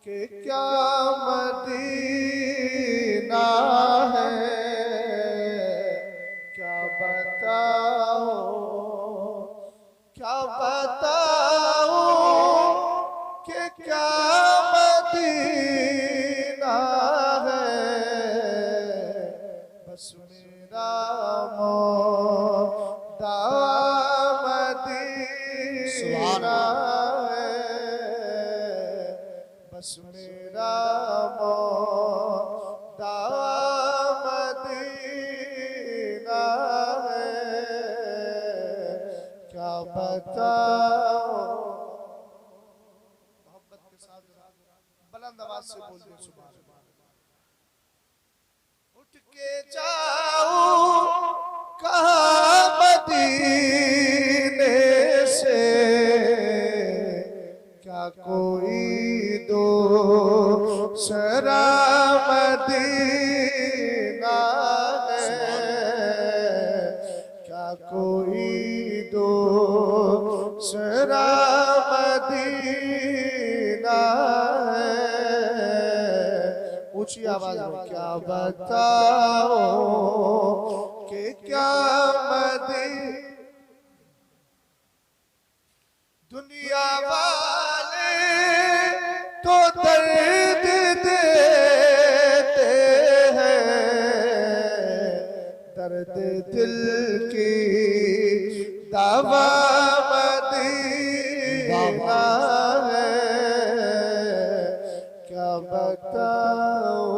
कि क्या मदीना है, क्या बताओ कि क्या मदीना है। बस मेरा मौदा मदीना है, बस मेरा मौदा मदीना है। क्या बताओ, मोहब्बत के साथ बुलंद आवाज से बोल दो सुभान अल्लाह। उठ के जाओ कहाँ मदीने से, क्या कोई दूसरा मदीना है, क्या कोई दूसरा मदीना है। ऊंची आवाज में क्या बताओ कि क्या दुनिया वाले तो दर्द देते हैं, दर्द दिल की दवा मदीना है। क्या बताओ,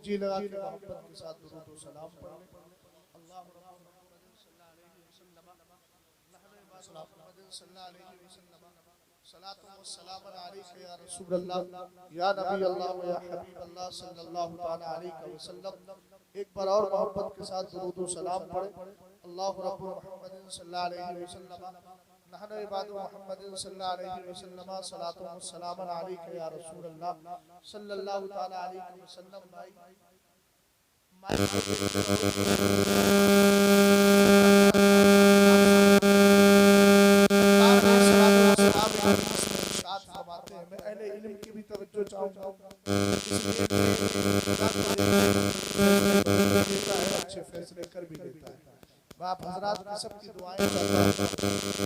जी लगा के मोहब्बत के साथ दुरूद और सलाम पढ़ लें। या नबी अल्लाह या हबीब अल्लाह सल्लल्लाहु तआला अलैहि वसल्लम। एक बार और मोहब्बत के साथ दुरूद और सलाम पढ़े। अल्लाहु रब्बु मुहम्मदिन सल्लल्लाहु अलैहि वसल्लम नहनु इबादु मुहम्मदिन सल्लल्लाहु अलैहि वसल्लम सलातु व सलाम अलैका या रसूल अल्लाह सल्लल्लाहु तआला अलैहि वसल्लम। भाई मैं अहले इल्म की भी तवज्जो चाहूंगा, अच्छे फैसले कर भी लेता है। बाप हजरात की सबकी दुआएं चाहता हूं।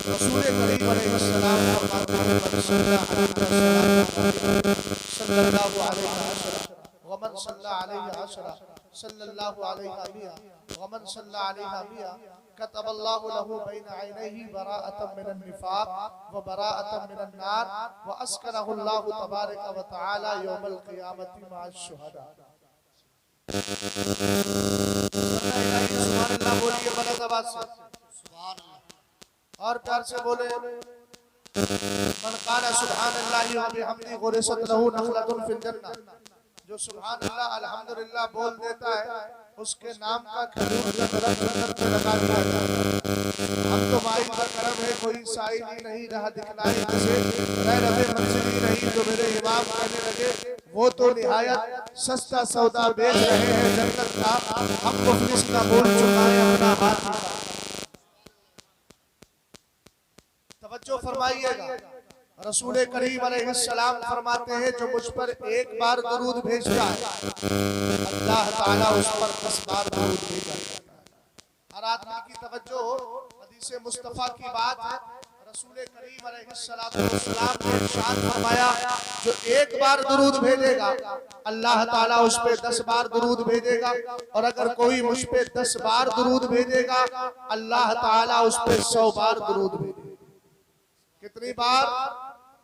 रसूल करीम अलैहिस्सलाम फरमाते हैं मन सल्लल्लाहु अलैहि वमन सल्ला अलैहि अशरा सल्लल्लाहु अलैहि मिया वमन सल्ला अलैहि मिया कतबल्लाहु लहू बैन ऐनैहि बराअतम मिनन निफाक व बराअतम मिनन नार व अस्कनहु अल्लाहु तबारक व तआला यौमल क़ियामति मअश शुहदा। सुभान अल्लाह बोलिए बुलंद आवाज से सुभान अल्लाह, और प्यार से बोले मन क़ाला सुभान अल्लाहि व बिहम्दिही गुरिसत लहू नखलतुन फिल जन्नह। जो सुभान अल्लाह अल्हम्दुलिल्लाह बोल देता है उसके नाम का खजूर का दरख्त जन्नत में लगा दिया जाता है। हम तो माई का करम है कोई साइली नहीं रहा दिखलाए मुझे, मैं रबे मंजिली नहीं जो मेरे इमाम कहने लगे वो तो निहायत सस्ता सौदा बेच रहे हैं जन्नत का, हम मुफ्लिस का बोल चुकाए अपना हाथ। तवज्जो फरमाइएगा, रसूल करीम अलैहिस्सलाम फरमाते हैं जो मुझ पर एक बार दरूद भेजता है अल्लाह ताला उस पर 10 बार दरूद भेजता है। हर आदमी की तवज्जो हदीस मुस्तफा की बात है। रसूल करीम अलैहिस्सलाम ने इरशाद फरमाया जो एक बार दरूद भेजेगा अल्लाह ताला उस पे 10 बार दरूद भेजेगा, और अगर कोई मुझ पे 10 बार दरूद भेजेगा अल्लाह ताला उस पे 100 बार दरूद भेजेगा। कितनी बार?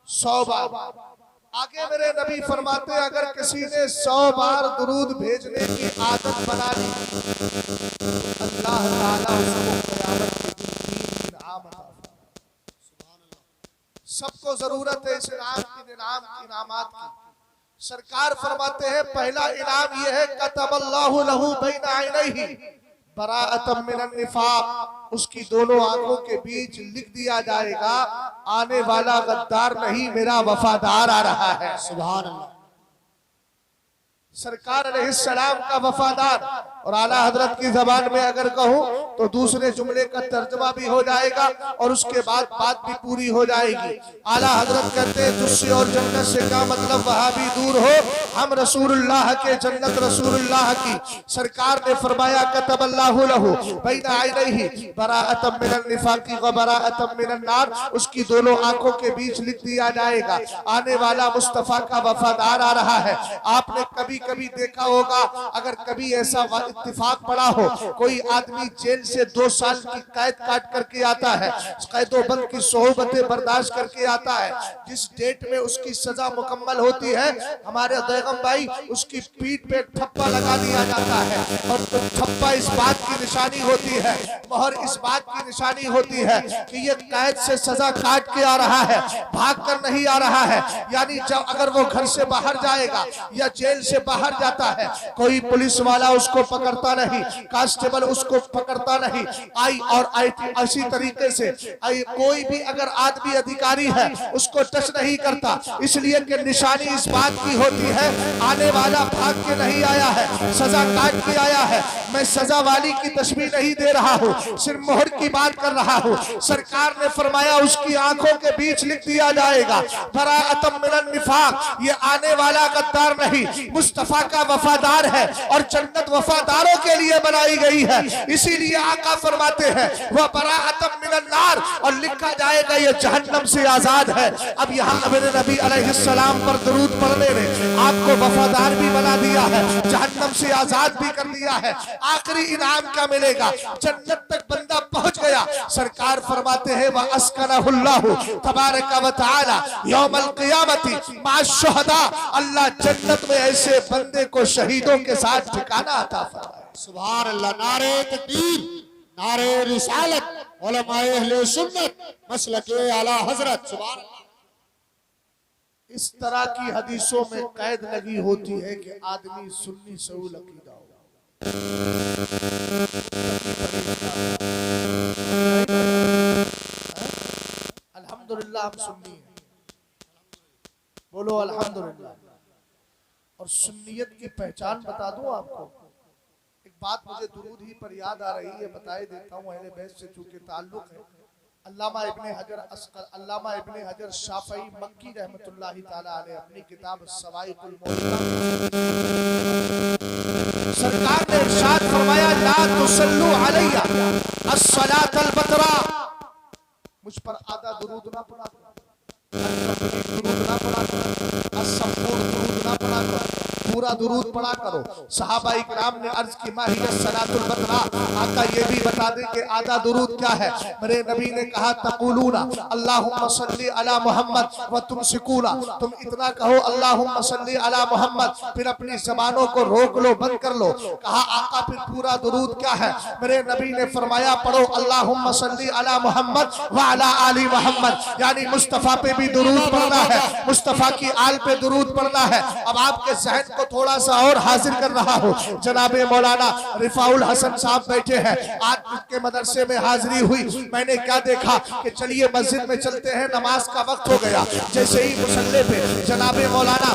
100 बार। आगे मेरे नबी फरमाते अगर किसी ने 100 बार दरूद भेजने की आदत बना ली अल्लाह ताला उसको क़यामत के दिन 3 इनाम अता फरमाएगा। सबको जरूरत है इस इनामात की। सरकार फरमाते हैं पहला इनाम यह है कतबल्लाहु लहू बैन ऐनैहि बराअतम मिनन निफाक, उसकी दोनों आंखों के बीच लिख दिया जाएगा आने वाला गद्दार नहीं मेरा वफादार आ रहा है। सुभान अल्लाह। सरकार अलैहिस्सलाम का वफादार और आला हजरत की जबान में अगर कहूं तो दूसरे जुमले का तर्जमा भी हो जाएगा और उसके बाद बात भी पूरी हो जाएगी। आला हजरत कहते हैं तुझसे और जन्नत से क्या मतलब, वहां भी दूर हो, हम रसूलुल्लाह के, जन्नत रसूलुल्लाह की। सरकार ने फरमाया कतबल्लाहु लहू बैना ऐनैहि बराअतम मिनन निफाकी व बराअतम मिनन नार, उसकी दोनों आंखों के बीच लिख दिया जाएगा आने वाला मुस्तफा का वफादार आ रहा है। आपने कभी कभी देखा होगा, अगर कभी ऐसा इत्तिफाक पड़ा हो, कोई आदमी जेल से 2 साल की कैद काट करके आता है, कैदोबंद की सोहबतें बर्दाश्त करके आता है, जिस डेट में उसकी सजा मुकम्मल होती है, हमारे बेगम भाई उसकी पीठ पे ठप्पा लगा दिया जाता है। और तो ठप्पा इस बात की निशानी होती है, मोहर इस बात की निशानी होती है कि ये कैद से सजा काट के आ रहा है, भाग कर नहीं आ रहा है। यानी जब अगर वो घर से बाहर जाएगा या जेल से बाहर जाता है, कोई पुलिस वाला उसको पकड़ता नहीं, कांस्टेबल उसको पकड़ता नहीं, आई और आईटी इसी तरीके से कोई भी अगर आदमी अधिकारी है उसको टच नहीं करता, इसलिए कि निशानी इस बात की होती है आने वाला भाग के नहीं आया है, सजा काट के आया है। मैं सजा वाली की तस्वीर नहीं दे रहा हूँ, सिर्फ मोहर की बात कर रहा हूँ। सरकार ने फरमाया उसकी आंखों के बीच लिख दिया जाएगा बराअतम मिनन निफाक, ये आने वाला गद्दार नहीं, मुस्तफा का वफादार है और जन्नत वफादारों के लिए बनाई गई है। इसीलिए आका फरमाते हैं वह बराअतम मिनन नार, और लिखा जाएगा ये जहन्नम से आजाद है। अब यहाँ मेरे नबी अलैहिस्सलाम पर दरूद पढ़ने ने आपको वफादार भी बना दिया है, जहन्नम से आजाद भी कर दिया है। आखिरी इनाम क्या मिलेगा, जन्नत तक बंदा पहुंच गया। सरकार फरमाते हैं वह अस्कनहुल्लाहु तबारक व तआला यौमल क़ियामती मा शुहदा, अल्लाह जन्नत में ऐसे बंदे को शहीदों के साथ ठिकाना अता फरमाए। सुभान अल्लाह। नारे तकबीर, नारे रिसालत, उलमाए अहले सुन्नत, मसलके आला हजरत। सुभान अल्लाह। इस तरह की हदीसों में कैद लगी होती है कि आदमी सुन्नी सऊल अकीदा हो। अल्हम्दुलिल्लाह हम सुन्नी हैं, बोलो अल्हम्दुलिल्लाह। और सुन्नियत की पहचान बता दूं आपको, एक बात मुझे दुरूद ही पर याद आ रही है, बताए देता हूँ। अहले बैत से चूंकि ताल्लुक है, अल्लामा इब्ने हजर शाफई मक्की रहमतुल्लाहि ताला अलैह अपनी किताब सवाइकुल मौलिदा सरकार ने इरशाद फरमाया ला तुसल्लू अलैया अस्सलातल बतरा, मुझ पर आधा दुरूद ना पढ़ा करो, दुरूद ना पढ़ा करो, असंपूर्ण दुरूद ना पढ़ा करो, पूरा दुरूद पढ़ा करो। सहाबाई किराम ने अर्ज की माहियत सलातुल बतरा, आका ये भी बता दें कि आधा दुरूद क्या है। मेरे नबी ने कहा तक़ूलूना अल्लाहुम्मा सल्ली अला मुहम्मद व तुमसिकूना, तुम इतना कहो अल्लाहुम्मा सल्ली अला मुहम्मद, फिर अपनी जबानों को रोक लो, बंद कर लो। कहा आका फिर पूरा दुरूद क्या है। मेरे नबी ने फरमाया पढ़ो अल्लाहुम्मा सल्ली अला मुहम्मद व अला आली मुहम्मद, यानी मुस्तफा पे भी दुरूद पढ़ना है, मुस्तफा की आल पे दुरूद पढ़ना है। अब आपके जहन को थोड़ा सा और हाजिर कर रहा हूँ, जनाबे मौलाना रिफाउल हसन साहब बैठे हैं, आज उनके मदरसे में हाजिरी हुई। मैंने क्या देखा कि चलिए मस्जिद में चलते हैं, नमाज का वक्त हो गया। जैसे ही मुसल्ले पे जनाबे मौलाना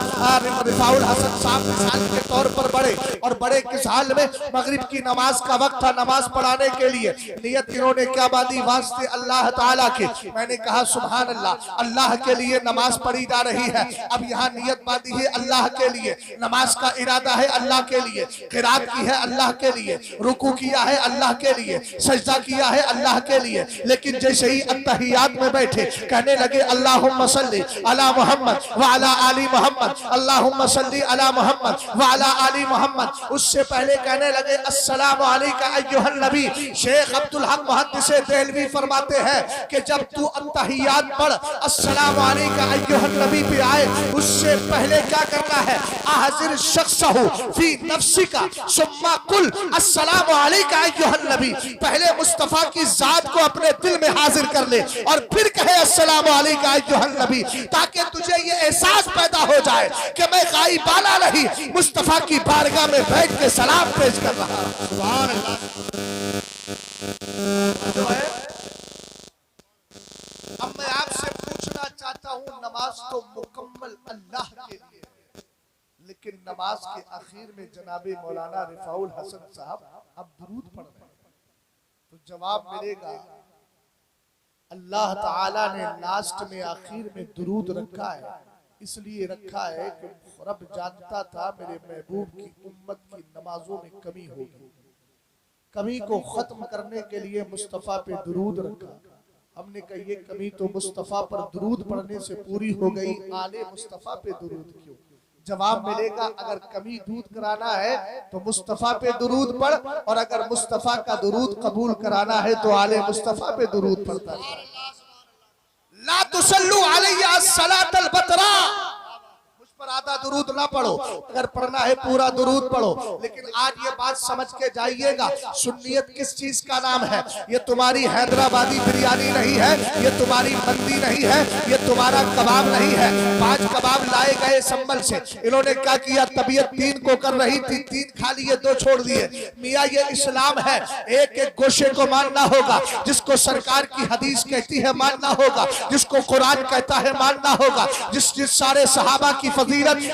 रिफाउल हसन साहब मिसाल के तौर पर बड़े, और बड़े किस हाल में, मगरिब की नमाज का वक्त था, नमाज पढ़ाने के लिए नियत इन्होंने क्या बांधी, वास्ते अल्लाह ताला के। मैंने कहा सुभान अल्लाह, अल्लाह के लिए नमाज पढ़ी जा रही है। अब यहाँ नियत बांधी है अल्लाह के लिए, नमाज का इरादा है अल्लाह के लिए, क़िरात की है अल्लाह के लिए, रुकू किया है अल्लाह के लिए, सजदा किया है अल्लाह के लिए। लेकिन जैसे ही अत्तहियात में बैठे कहने लगे अल्लाहुम्मा सल्ली अला मुहम्मद व अला आली मुहम्मद, अल्लाहुम्मा सल्ली अला मुहम्मद व अला आली मुहम्मद, उससे पहले कहने लगे अस्सलामु अलैका अय्युहन नबी। शेख अब्दुल हक मुहद्दिस देहलवी फरमाते हैं कि जब तू अत्तहियात पढ़ अस्सलामु अलैका अय्युहन नबी पे आए, उससे पहले क्या करना है, हाजिर शख्सहु फी नफ्सिका सुम्मा कुल अस्सलामु अलैका अय्युहन नबी, पहले मुस्तफा की जात को अपने दिल में हाजिर कर ले और फिर कहे अस्सलामु अलैका अय्युहन नबी, ताकि तुझे ये एहसास पैदा हो जाए कि मैं गायबाना नहीं, मुस्तफा की बारगाह में बैठ के सलाम पेश कर रहा हूं। सुभान अल्लाह। अब मैं आपसे पूछना चाहता हूं, नमाज तो मुकम्मल अल्लाह के लिए, लेकिन नमाज के आखिर में जनाबे मौलाना रिफाउल हसन साहब अब दुरूद पढ़ रहे हैं, तो जवाब मिलेगा अल्लाह ताला ने लास्ट में आखिर में दुरूद रखा है, इसलिए रखा है कि रब जानता था मेरे महबूब की उम्मत की नमाजों में कमी होगी, कमी को खत्म करने के लिए मुस्तफा पे दुरूद रखा। हमने कहा ये कमी तो मुस्तफा पर दुरूद पढ़ने से पूरी हो गई, आले मुस्तफा पे दुरूद क्यों? जवाब मिलेगा अगर कमी दूर कराना है तो मुस्तफा पे दुरूद पढ़, और अगर मुस्तफा का दुरूद कबूल कराना है तो आले मुस्तफा पे दुरूद पढ़ता है। ला तुसल्लू अलैया सलातल बतरा, मुझ पर आधा दुरूद ना पढ़ो, अगर पढ़ना है पूरा दुरूद पढ़ो। लेकिन आज ये बात समझ के जाइएगा, सुन्नियत किस चीज का नाम है? ये तुम्हारी हैदराबादी बिरयानी नहीं है, ये तुम्हारी मंदी नहीं है, ये तुम्हारा कबाब नहीं है। 5 कबाब लाए गए संबल से, इन्होंने क्या किया, तबीयत 3 को कर रही थी, 3 खा लिए, 2 छोड़ दिए। मियाँ ये इस्लाम है, एक एक गोशे को मानना होगा, जिसको सरकार की हदीस कहती है मानना होगा, जिसको कुरान कहता है मानना होगा, जिस सारे सहाबा की फजीलत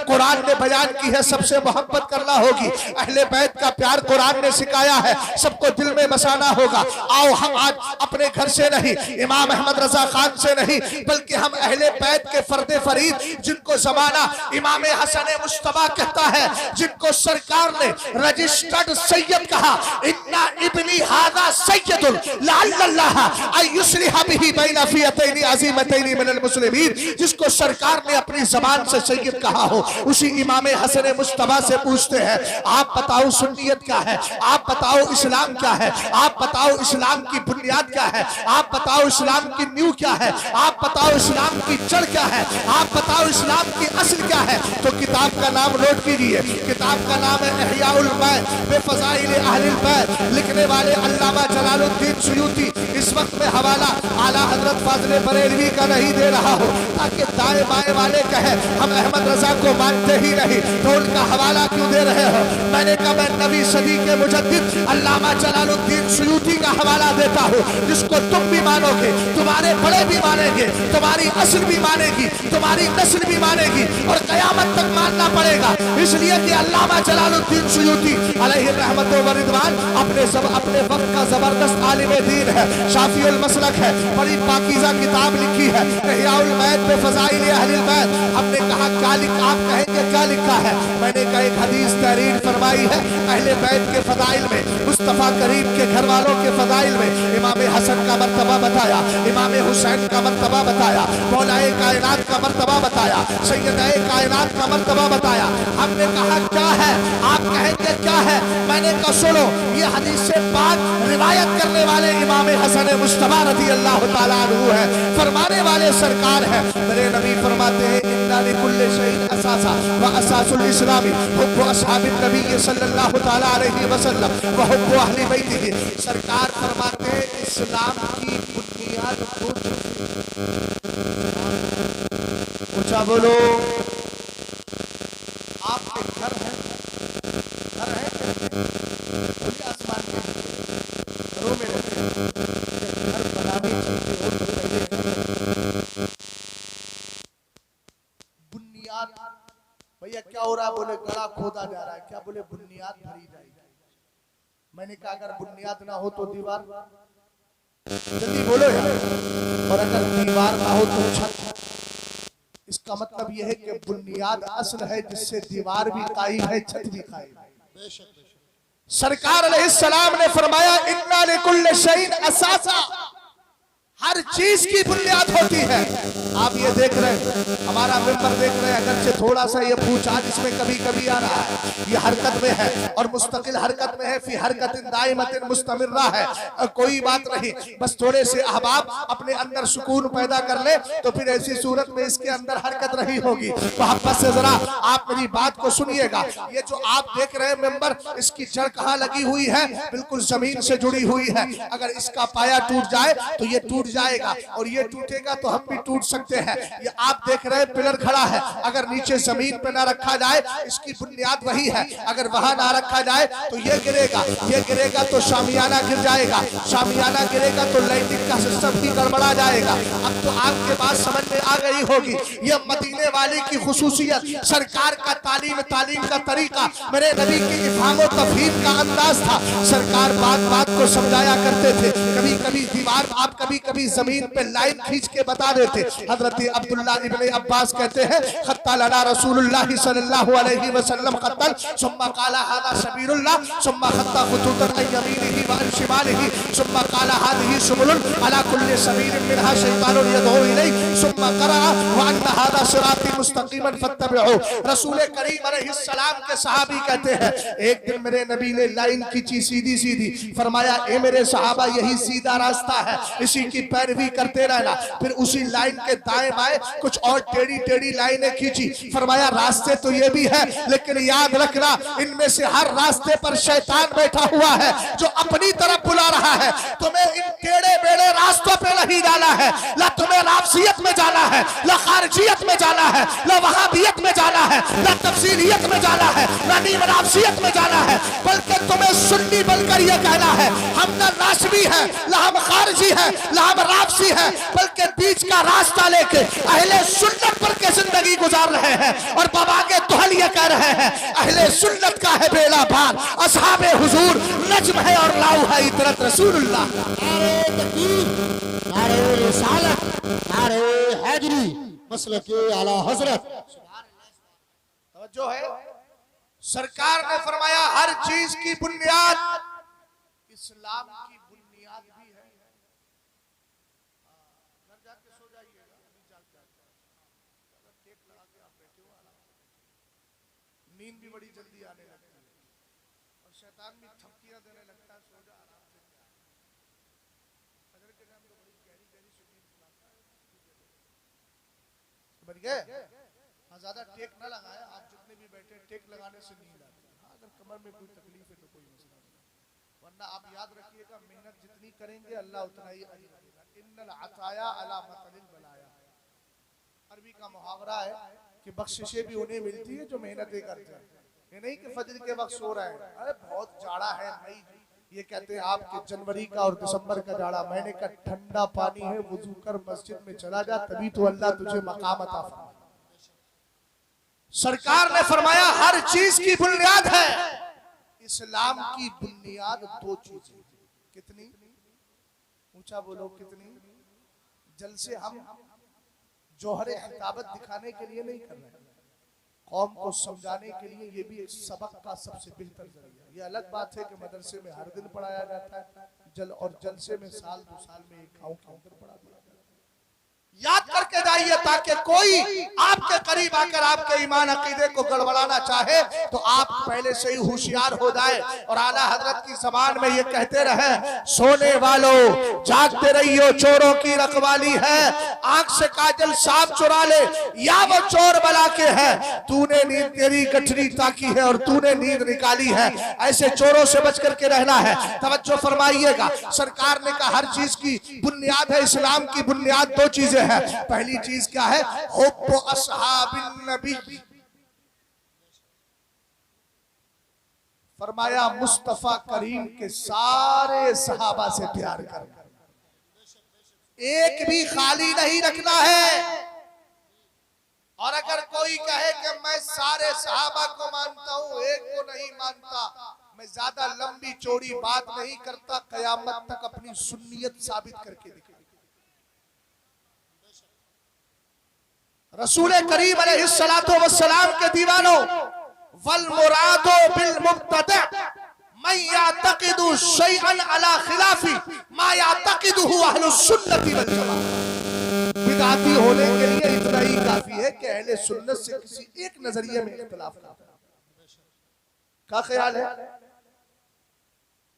कुरान ने बयान की है सबसे मोहब्बत करना होगी। अहले बैत का प्यार कुरान ने सिखाया है, सबको दिल में बसाना होगा। आओ हम आज अपने घर से नहीं, इमाम अहमद रजा खान से नहीं, बल्कि हम अहले बैत के फर्दे फरीद, जिनको जमाना इमाम हसन मुस्तफा कहता है, जिनको सरकार ने रजिस्टर्ड सैयद कहा, इन्ना इब्नी हादा सैयदुल लअल्लाह अयुस्लिह बिही बैन फियतैन अज़ीमतैन मिनल मुस्लिमीन, जिसको सरकार ने अपनी जबान से सैयद कहा हो, उसी इमाम हसन मुस्तफा से पूछते हैं आप बताओ सुन्नियत क्या है, आप बताओ इस्लाम क्या है, आप बताओ इस्लाम की बुनियाद क्या है, आप बताओ इस्लाम की नींव क्या है, आप बताओ इस्लाम की जड़ क्या है, आप बताओ इस्लाम की असल क्या है। तो किताब का नाम नोट कीजिए, किताब का नाम है इहयाउल बैत बिफज़ाइल अहलिल बैत, लिखने वाले अल्लामा जलालुद्दीन सुयूती। इस वक्त में हवाला आला हजरत फाज़िल बरेलवी का नहीं दे रहा हो, ताकि दाएं बाएं वाले कहे हम अहमद रजा को मानते ही नहीं, तो उनका हवाला क्यों दे रहे हो? मैंने कहा मैं नवी सदी के मुजद्दिद अल्लामा जलालुद्दीन सुयूती का हवाला देता हूँ, जिसको तुम भी मानोगे, तुम्हारे बड़े भी मानेंगे, तुम्हारी असल भी मानेगी, तुम्हारी नस्ल भी मानेगी, और कयामत तक मानना पड़ेगा। इसलिए कि अल्लामा जलालुद्दीन सुयूती अलैहि रहमत व रिदवान अपने वक्त का जबरदस्त आलिम दीन है, शाफिउल मसलक है, बड़ी पाकीज़ा किताब लिखी है इहयाउल बैत बिफज़ाइल अहलिल बैत। हमने कहा क्या लिखा, आप कहेंगे क्या लिखा है? मैंने कहा एक हदीस तहरीर फरमाई है अहले बैत के फदाइल में, मुस्तफा करीम के घर वालों के फदाइल में इमाम हसन का मर्तबा बताया, इमाम हुसैन का मर्तबा बताया, मौलाए कायनात का मर्तबा बताया, सैयदाए कायनात का मर्तबा बताया। हमने कहा क्या है? आप कहेंगे क्या है? मैंने कहा सुनो, ये हदीस से पाक रिवायत करने वाले इमाम हसन मुस्तफा रज़ी अल्लाह तआला अन्हु है, फरमाने वाले सरकार है। मेरे नबी फरमाते हैं इन्ना लिकुल्लि शैइन असासा व असासुल इस्लामी हुब्बु अस्हाबिन नबी सल्लल्लाहु तआला अलैहि वसल्लम व हुब्बु अहली बैतिही। सरकार फरमाते हैं इस्लाम की बुनियाद ऊंचा बोलो, आपके घर है, घर है खुले आसमान के घरों में रहते हैं, घर बनाने चलते हो तो पहले बुनियाद। भैया क्या हो रहा? बोले गड़ा खोदा जा रहा है। क्या? बोले बुनियाद भरी जाएगी। मैंने कहा अगर बुनियाद ना हो तो दीवार, जल्दी बोलो यार, और अगर दीवार ना हो तो छत। इसका मतलब यह है कि बुनियाद असल है, जिससे दीवार भी कायम है, छत भी कायम है। सरकार अलैहिस्सलाम ने फरमाया इन्ना लिकुल्लि शैइन असासा, हर चीज की बुनियाद होती है। आप ये देख रहे हैं, हमारा मेंबर देख रहे हैं, अगर से थोड़ा सा ये पूछा जिसमें कभी कभी आ रहा है, ये हरकत में है और मुस्तकिल हरकत में है, फी हरकतिन दाइमतिन मुस्तमिर्रा है, कोई बात नहीं। बस थोड़े से अहबाब अपने अंदर सुकून पैदा कर ले तो फिर ऐसी सूरत में इसके अंदर हरकत रही होगी। मोहब्बत से जरा आप मेरी बात को सुनिएगा। ये जो आप देख रहे हैं मेंबर, इसकी जड़ कहाँ लगी हुई है? बिल्कुल जमीन से जुड़ी हुई है। अगर इसका पाया टूट जाए तो ये टूट टूट जाएगा और ये टूटेगा तो हम भी टूट सकते हैं। ये आप देख रहे हैं पिलर खड़ा है, अगर नीचे जमीन पे ना रखा जाए, इसकी बुनियाद वही है, अगर वहां ना रखा जाए तो ये गिरेगा तो शामियाना गिर जाएगा, शामियाना गिरेगा तो लाइटिंग का सिस्टम भी गड़बड़ा जाएगा। अब तो आपके बात समझ में आ गई होगी, ये मदीने वाले की खुसूसियत, सरकार का तालीम का तरीका, मेरे नबी की इफ़हाम और तफहीम का अंदाज था। सरकार बात को समझाया करते थे, कभी कभी दीवार, आप कभी कभी जमीन पे लाइन खींच के बता देते। हजरत अब्दुल्ला इब्ने अब्बास कहते हैं, खत्ता लना रसूलुल्लाह सल्लल्लाहु अलैहि वसल्लम खत्तन सुम्मा काला हादा सबीरुल्लाह सुम्मा खत्ता खुतूतन अन यमीनिही व अन शिमालिही सुम्मा काला हादिही सुबुलुन अला कुल्लि सबीलिन मिनहा शैतानुन यदऊ इलैहि सुम्मा क़रा व अन्न हादा सिराती मुस्तक़ीमन फत्तबिऊ। रसूल करीम अलैहिस्सलाम के सहाबी कहते हैं, एक दिन मेरे नबी ने लाइन खींची सीधी सीधी, फरमाया ए मेरे सहाबा यही सीधा रास्ता है, इसी की पैरवी करते रहना। फिर उसी लाइन के दाएं बाएं कुछ और टेढ़ी टेढ़ी लाइनें खींची, फरमाया रास्ते तो ये भी है, लेकिन याद रखना इनमें से हर रास्ते पर शैतान बैठा हुआ है जो अपनी तरफ बुला रहा है। तुम्हें इन टेढ़े बेड़े रास्तों पे नहीं जाना है, ला तुम्हें राफसियत में जाना है, ला खारजियत में जाना है, ला वहाबियत में जाना है, ला तफसीलियत में जाना है, ना नीम राफसियत में जाना है, बल्कि तुम्हें सुन्नी बनकर यह कहना है हम ना नासबी है, ना हम खारजी है, ना हम राफसी है, बल्कि बीच का रास्ता लेके अहले सुन्नत पर के जिंदगी गुजार रहे हैं। और बाबा के दुहल ये कह रहे हैं, अहले सुन्नत का है बेड़ा पार, असहाबे हुजूर नज्म है और लाऊ है इतरत रसूलुल्लाह। नारे तकबीर, नारे रिसालत, नारे हैदरी, मसलके आला हजरत। तवज्जो है, सरकार ने फरमाया हर चीज की बुनियाद इस्लाम की बुनियाद भी है। घर जाके सो जाइएगा, अभी जाग टेक लगा के आप बैठे हो, नींद भी बड़ी जल्दी आने लगती है और शैतान भी थपकियां देने लगता है, सो जा आराम से। फजर के टाइम तो बड़ी गहरी गहरी नींद सुनाता है, समझ गए? हाँ, ज्यादा टेक ना लगाए, आप जितने भी बैठे टेक लगाने से नींद आती है। हाँ, अगर कमर में कोई तकलीफ है तो कोई मसला नहीं, वरना आप याद रखिएगा मेहनत जितनी करेंगे अल्लाह उतना ही अजर देगा। इन्नल अताया अला मतलिल बलाया, अरबी का मुहावरा है कि बख्शिशें भी उन्हें मिलती है जो मेहनतें करते हैं। ये नहीं कि फजर के वक्त सो रहे हैं, अरे बहुत जाड़ा है, नहीं, ये कहते हैं आपके जनवरी का और दिसंबर का जाड़ा। मैंने कहा ठंडा पानी है, वुजू कर मस्जिद में चला जा, तभी तो अल्लाह तुझे मकाम अता फरमाएगा। सरकार ने फरमाया हर चीज की बुनियाद है, इस्लाम की बुनियाद दो चीजें। कितनी? ऊंचा बोलो कितनी? जलसे हम जोहरे हिताबत दिखाने के लिए नहीं कर रहे हैं, कौम को समझाने के लिए। ये भी एक सबक का सबसे बेहतर जरिया। ये अलग बात है कि मदरसे में हर दिन पढ़ाया जाता है, और जलसे में साल 2 साल में एक गाँव के अंदर पढ़ा दिया जाता है। याद करके जाइए ताकि कोई आपके करीब आकर आपके ईमान अकीदे को गड़बड़ाना चाहे तो आप पहले से ही होशियार हो जाए। और आला हजरत की ज़बान में ये कहते रहे, सोने वालों जागते रहियो, चोरों की रखवाली है, आंख से काजल सांप चुरा ले या वो चोर बला के है, तूने नींद तेरी गठरी ताकी है और तूने नींद निकाली है। ऐसे चोरों से बच करके रहना है। तवज्जो फरमाइएगा, सरकार ने कहा हर चीज की बुनियाद है, इस्लाम की बुनियाद दो चीजें है। पहली चीज क्या है? हुब्बु अस्हाबिन नबी, फरमाया मुस्तफा करीम के सारे सहाबा से प्यार करना, एक भी खाली नहीं रखना है। और अगर कोई कहे कि मैं सारे सहाबा को मानता हूं, एक को नहीं मानता, मैं ज्यादा लंबी चौड़ी बात नहीं करता, कयामत तक अपनी सुन्नियत साबित करके दिखा। रसूल करीम अलैहिस्सलातु वस्सलाम के दीवानों, वल मुरादो बिल मुब्तदा मैं यातकिदु शैअन अला खिलाफी मा यातकिदुहु अहलुस सुन्नति वल जमाअह। बिदअती होने के लिए इतना ही काफी है कि अहले सुन्नत से किसी एक नजरिए में इख्तिलाफ करता है। क्या ख्याल है?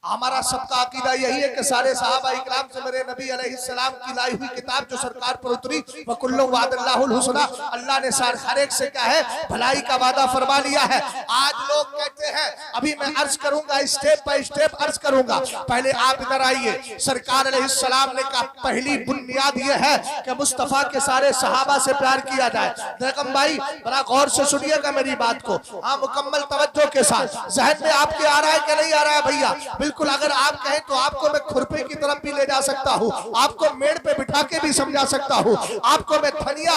हमारा सबका अकीदा यही है कि सारे सहाबा इकराम से मेरे नबी अलैहिस्सलाम की लाई हुई किताब जो सरकार पर उतरी वकुल्लु वादल्लाहुल हुस्ना, अल्लाह ने हर एक से क्या है भलाई का वादा फरमा लिया है। आज लोग कहते हैं, अभी मैं अर्ज करूंगा, स्टेप बाय स्टेप अर्ज करूंगा। पहले आप इधर आइए। सरकार अलैहिस्सलाम ने कहा पहली बुनियाद यह है कि मुस्तफा के सारे सहाबा से प्यार किया जाए। देखम भाई बड़ा गौर से सुनिएगा मेरी बात को, हाँ मुकम्मल तवज्जो के साथ। जहन में आपके आ रहा है कि नहीं आ रहा है भैया? बिल्कुल, अगर आप कहें तो आपको मैं खुरपे की तरफ भी ले जा सकता हूँ, आपको मेड़ पे बिठा के भी समझा सकता हूँ, आपको मैं धनिया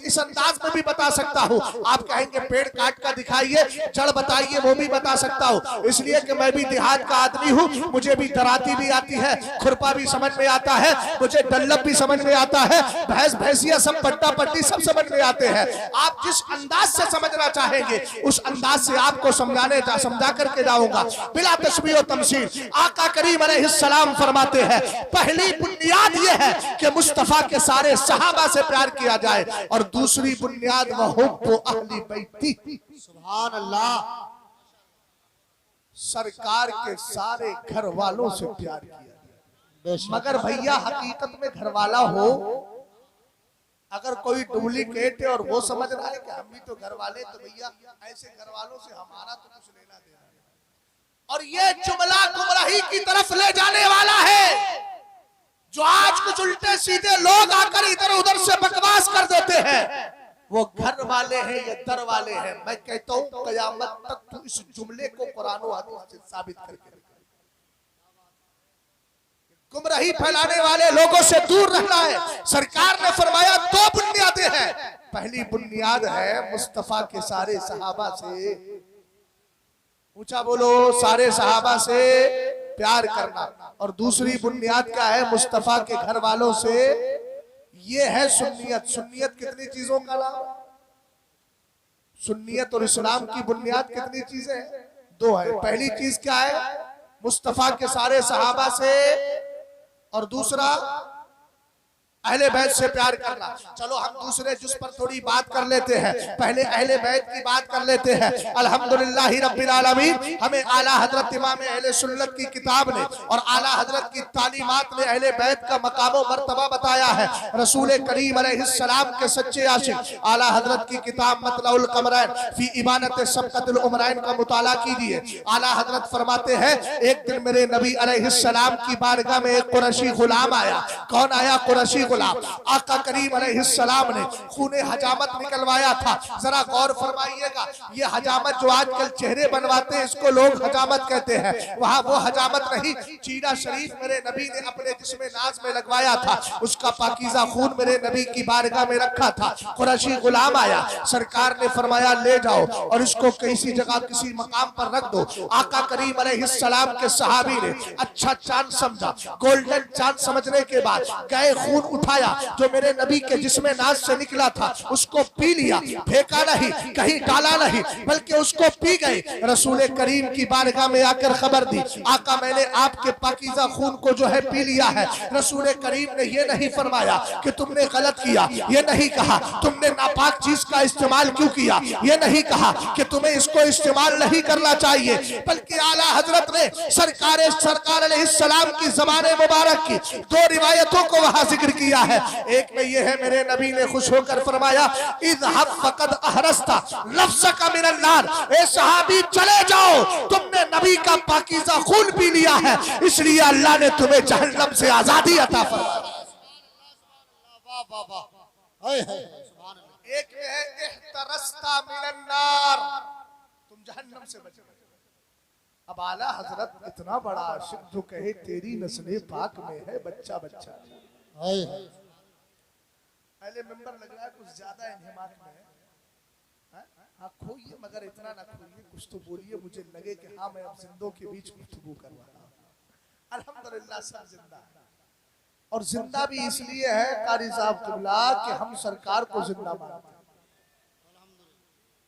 इस अंदाज में भी बता सकता हूँ। आप कहेंगे पेड़ काट कर दिखाइए, जड़ बताइए, वो भी बता सकता हूँ। इसलिए कि मैं भी देहात का आदमी हूँ, मुझे भी दराती भी आती है, खुरपा भी समझ में आता है, मुझे डल्लब भी समझ में आता है, भैंस भैंसिया सब पट्टा पट्टी सब समझ में आते हैं। आप जिस अंदाज से समझना चाहेंगे उस अंदाज से आपको समझा करके जाऊंगा बिला तशबीह और तमसील। आका करीम अलैहिस्सलाम फरमाते हैं पहली बुनियाद यह है कि मुस्तफा के सारे सहाबा से प्यार किया जाए, और दूसरी बुनियाद वह हुब्बु अहली बैती, सुभान अल्लाह, सरकार के सारे घर वालों से प्यार किया। मगर भैया हकीकत में घर वाला हो, अगर कोई डुप्लीकेट है और वो समझ रहा है कि हम भी तो घर वाले, तो भैया ऐसे घर वालों से हमारा तो कुछ लेना देना नहीं। और ये जुमला गुमराही की तरफ ले जाने वाला है, जो आज कुछ उल्टे सीधे लोग आकर इधर उधर से बकवास कर देते हैं, वो घर वाले हैं या दर वाले हैं। मैं कहता हूं कयामत तक तू इस जुमले को कुरान और हदीस से साबित करके गुमराही फैलाने वाले लोगों से दूर रहना है। सरकार ने फरमाया दो बुनियादें हैं। पहली बुनियाद है मुस्तफा के सारे सहाबा से, ऊंचा बोलो, सारे सहाबा से प्यार करना। और दूसरी बुनियाद क्या है? मुस्तफा के घर वालों से, ये है सुन्नियत। सुन्नियत कितनी चीजों का नाम? सुन्नियत और इस्लाम की बुनियाद कितनी चीजें हैं? दो है। पहली चीज क्या है? मुस्तफा के सारे सहाबा से, और दूसरा अहले बैत से प्यार करना। चलो हम दूसरे जुज पर थोड़ी बात कर लेते हैं, पहले अहले बैत की बात कर लेते हैं। अल्हम्दुलिल्लाह रब्बिल आलमीन, हमें आला हजरत इमाम अहले सुन्नत की किताब ने और आला हजरत की तालीमात ने अहले बैत का मकाम व मर्तबा बताया है। रसूल करीम अलैहिस्सलाम के सच्चे आशिक आला हजरत की किताब मतलउल कमरैन फी इबानत सबकतुल उमरैन का मुताला कीजिए। आला हजरत फरमाते हैं एक दिन मेरे नबी अलैहिस्सलाम की बारगाह में एक कुरैशी गुलाम आया। कौन आया? कुरैशी। आका करीम अलैहिस्सलाम ने खूने हजामत निकलवाया था। जरा गौर फरमाइएगा, ये हजामत जो आजकल चेहरे बनवाते हैं इसको लोग हजामत कहते हैं, वहां वो हजामत नहीं, चीरा शरीफ मेरे नबी ने अपने जिस्म नाज में लगवाया था। उसका पाकीज़ा खून मेरे नबी की बारगाह में रखा था। कुरैशी गुलाम आया, सरकार ने फरमाया ले जाओ और इसको किसी जगह किसी मकाम पर रख दो। आका करीम अलैहिस्सलाम के सहाबी ने अच्छा चांद समझा, गोल्डन चांद समझने के बाद गए, खून उठाया जो मेरे नबी के जिस्म नाज से निकला था, उसको पी लिया, फेंका नहीं, कहीं डाला नहीं, बल्कि उसको पी गए। रसूल करीम की बारगाह में आकर खबर दी, आका मैंने आपके पाकीज़ा खून को जो है पी लिया है। रसूल करीम ने ये नहीं फरमाया कि तुमने गलत किया, ये नहीं कहा तुमने नापाक चीज का इस्तेमाल क्यों किया, ये नहीं कहा कि तुम्हें इसको इस्तेमाल नहीं करना चाहिए, बल्कि आला हजरत ने सरकार अलैहिस्सलाम की ज़बान मुबारक की दो रिवायतों को वहां जिक्र किया है। एक में ये है मेरे नबी ने खुश होकर फरमाया इज़हब फक़द अहरस्ता लफ्ज़का मिनन नार, ए सहाबी चले जाओ, तुमने नबी का पाकीज़ा खून पी लिया है, इसलिए अल्लाह ने तुम्हें जहन्नम से आजादी अता फरमाई। एक में है इहतरस्ता मिनन नार, तुम जहन्नम से बच गए। अब आला हजरत इतना बड़ा आशिक जो कहे तेरी नस्ले पाक में है बच्चा बच्चा, पहले मेंबर लग रहा है कुछ ज्यादा इन्हिमाक में है। हाँ खोइए, मगर इतना ना खोइए, कुछ तो बोलिए, मुझे लगे कि हाँ मैं अब जिंदों के बीच गुफ्तगू कर रहा हूँ। अल्हम्दुलिल्लाह सब जिंदा है, और जिंदा भी इसलिए है कारी साहब किबला कि हम सरकार को जिंदा मानते हैं।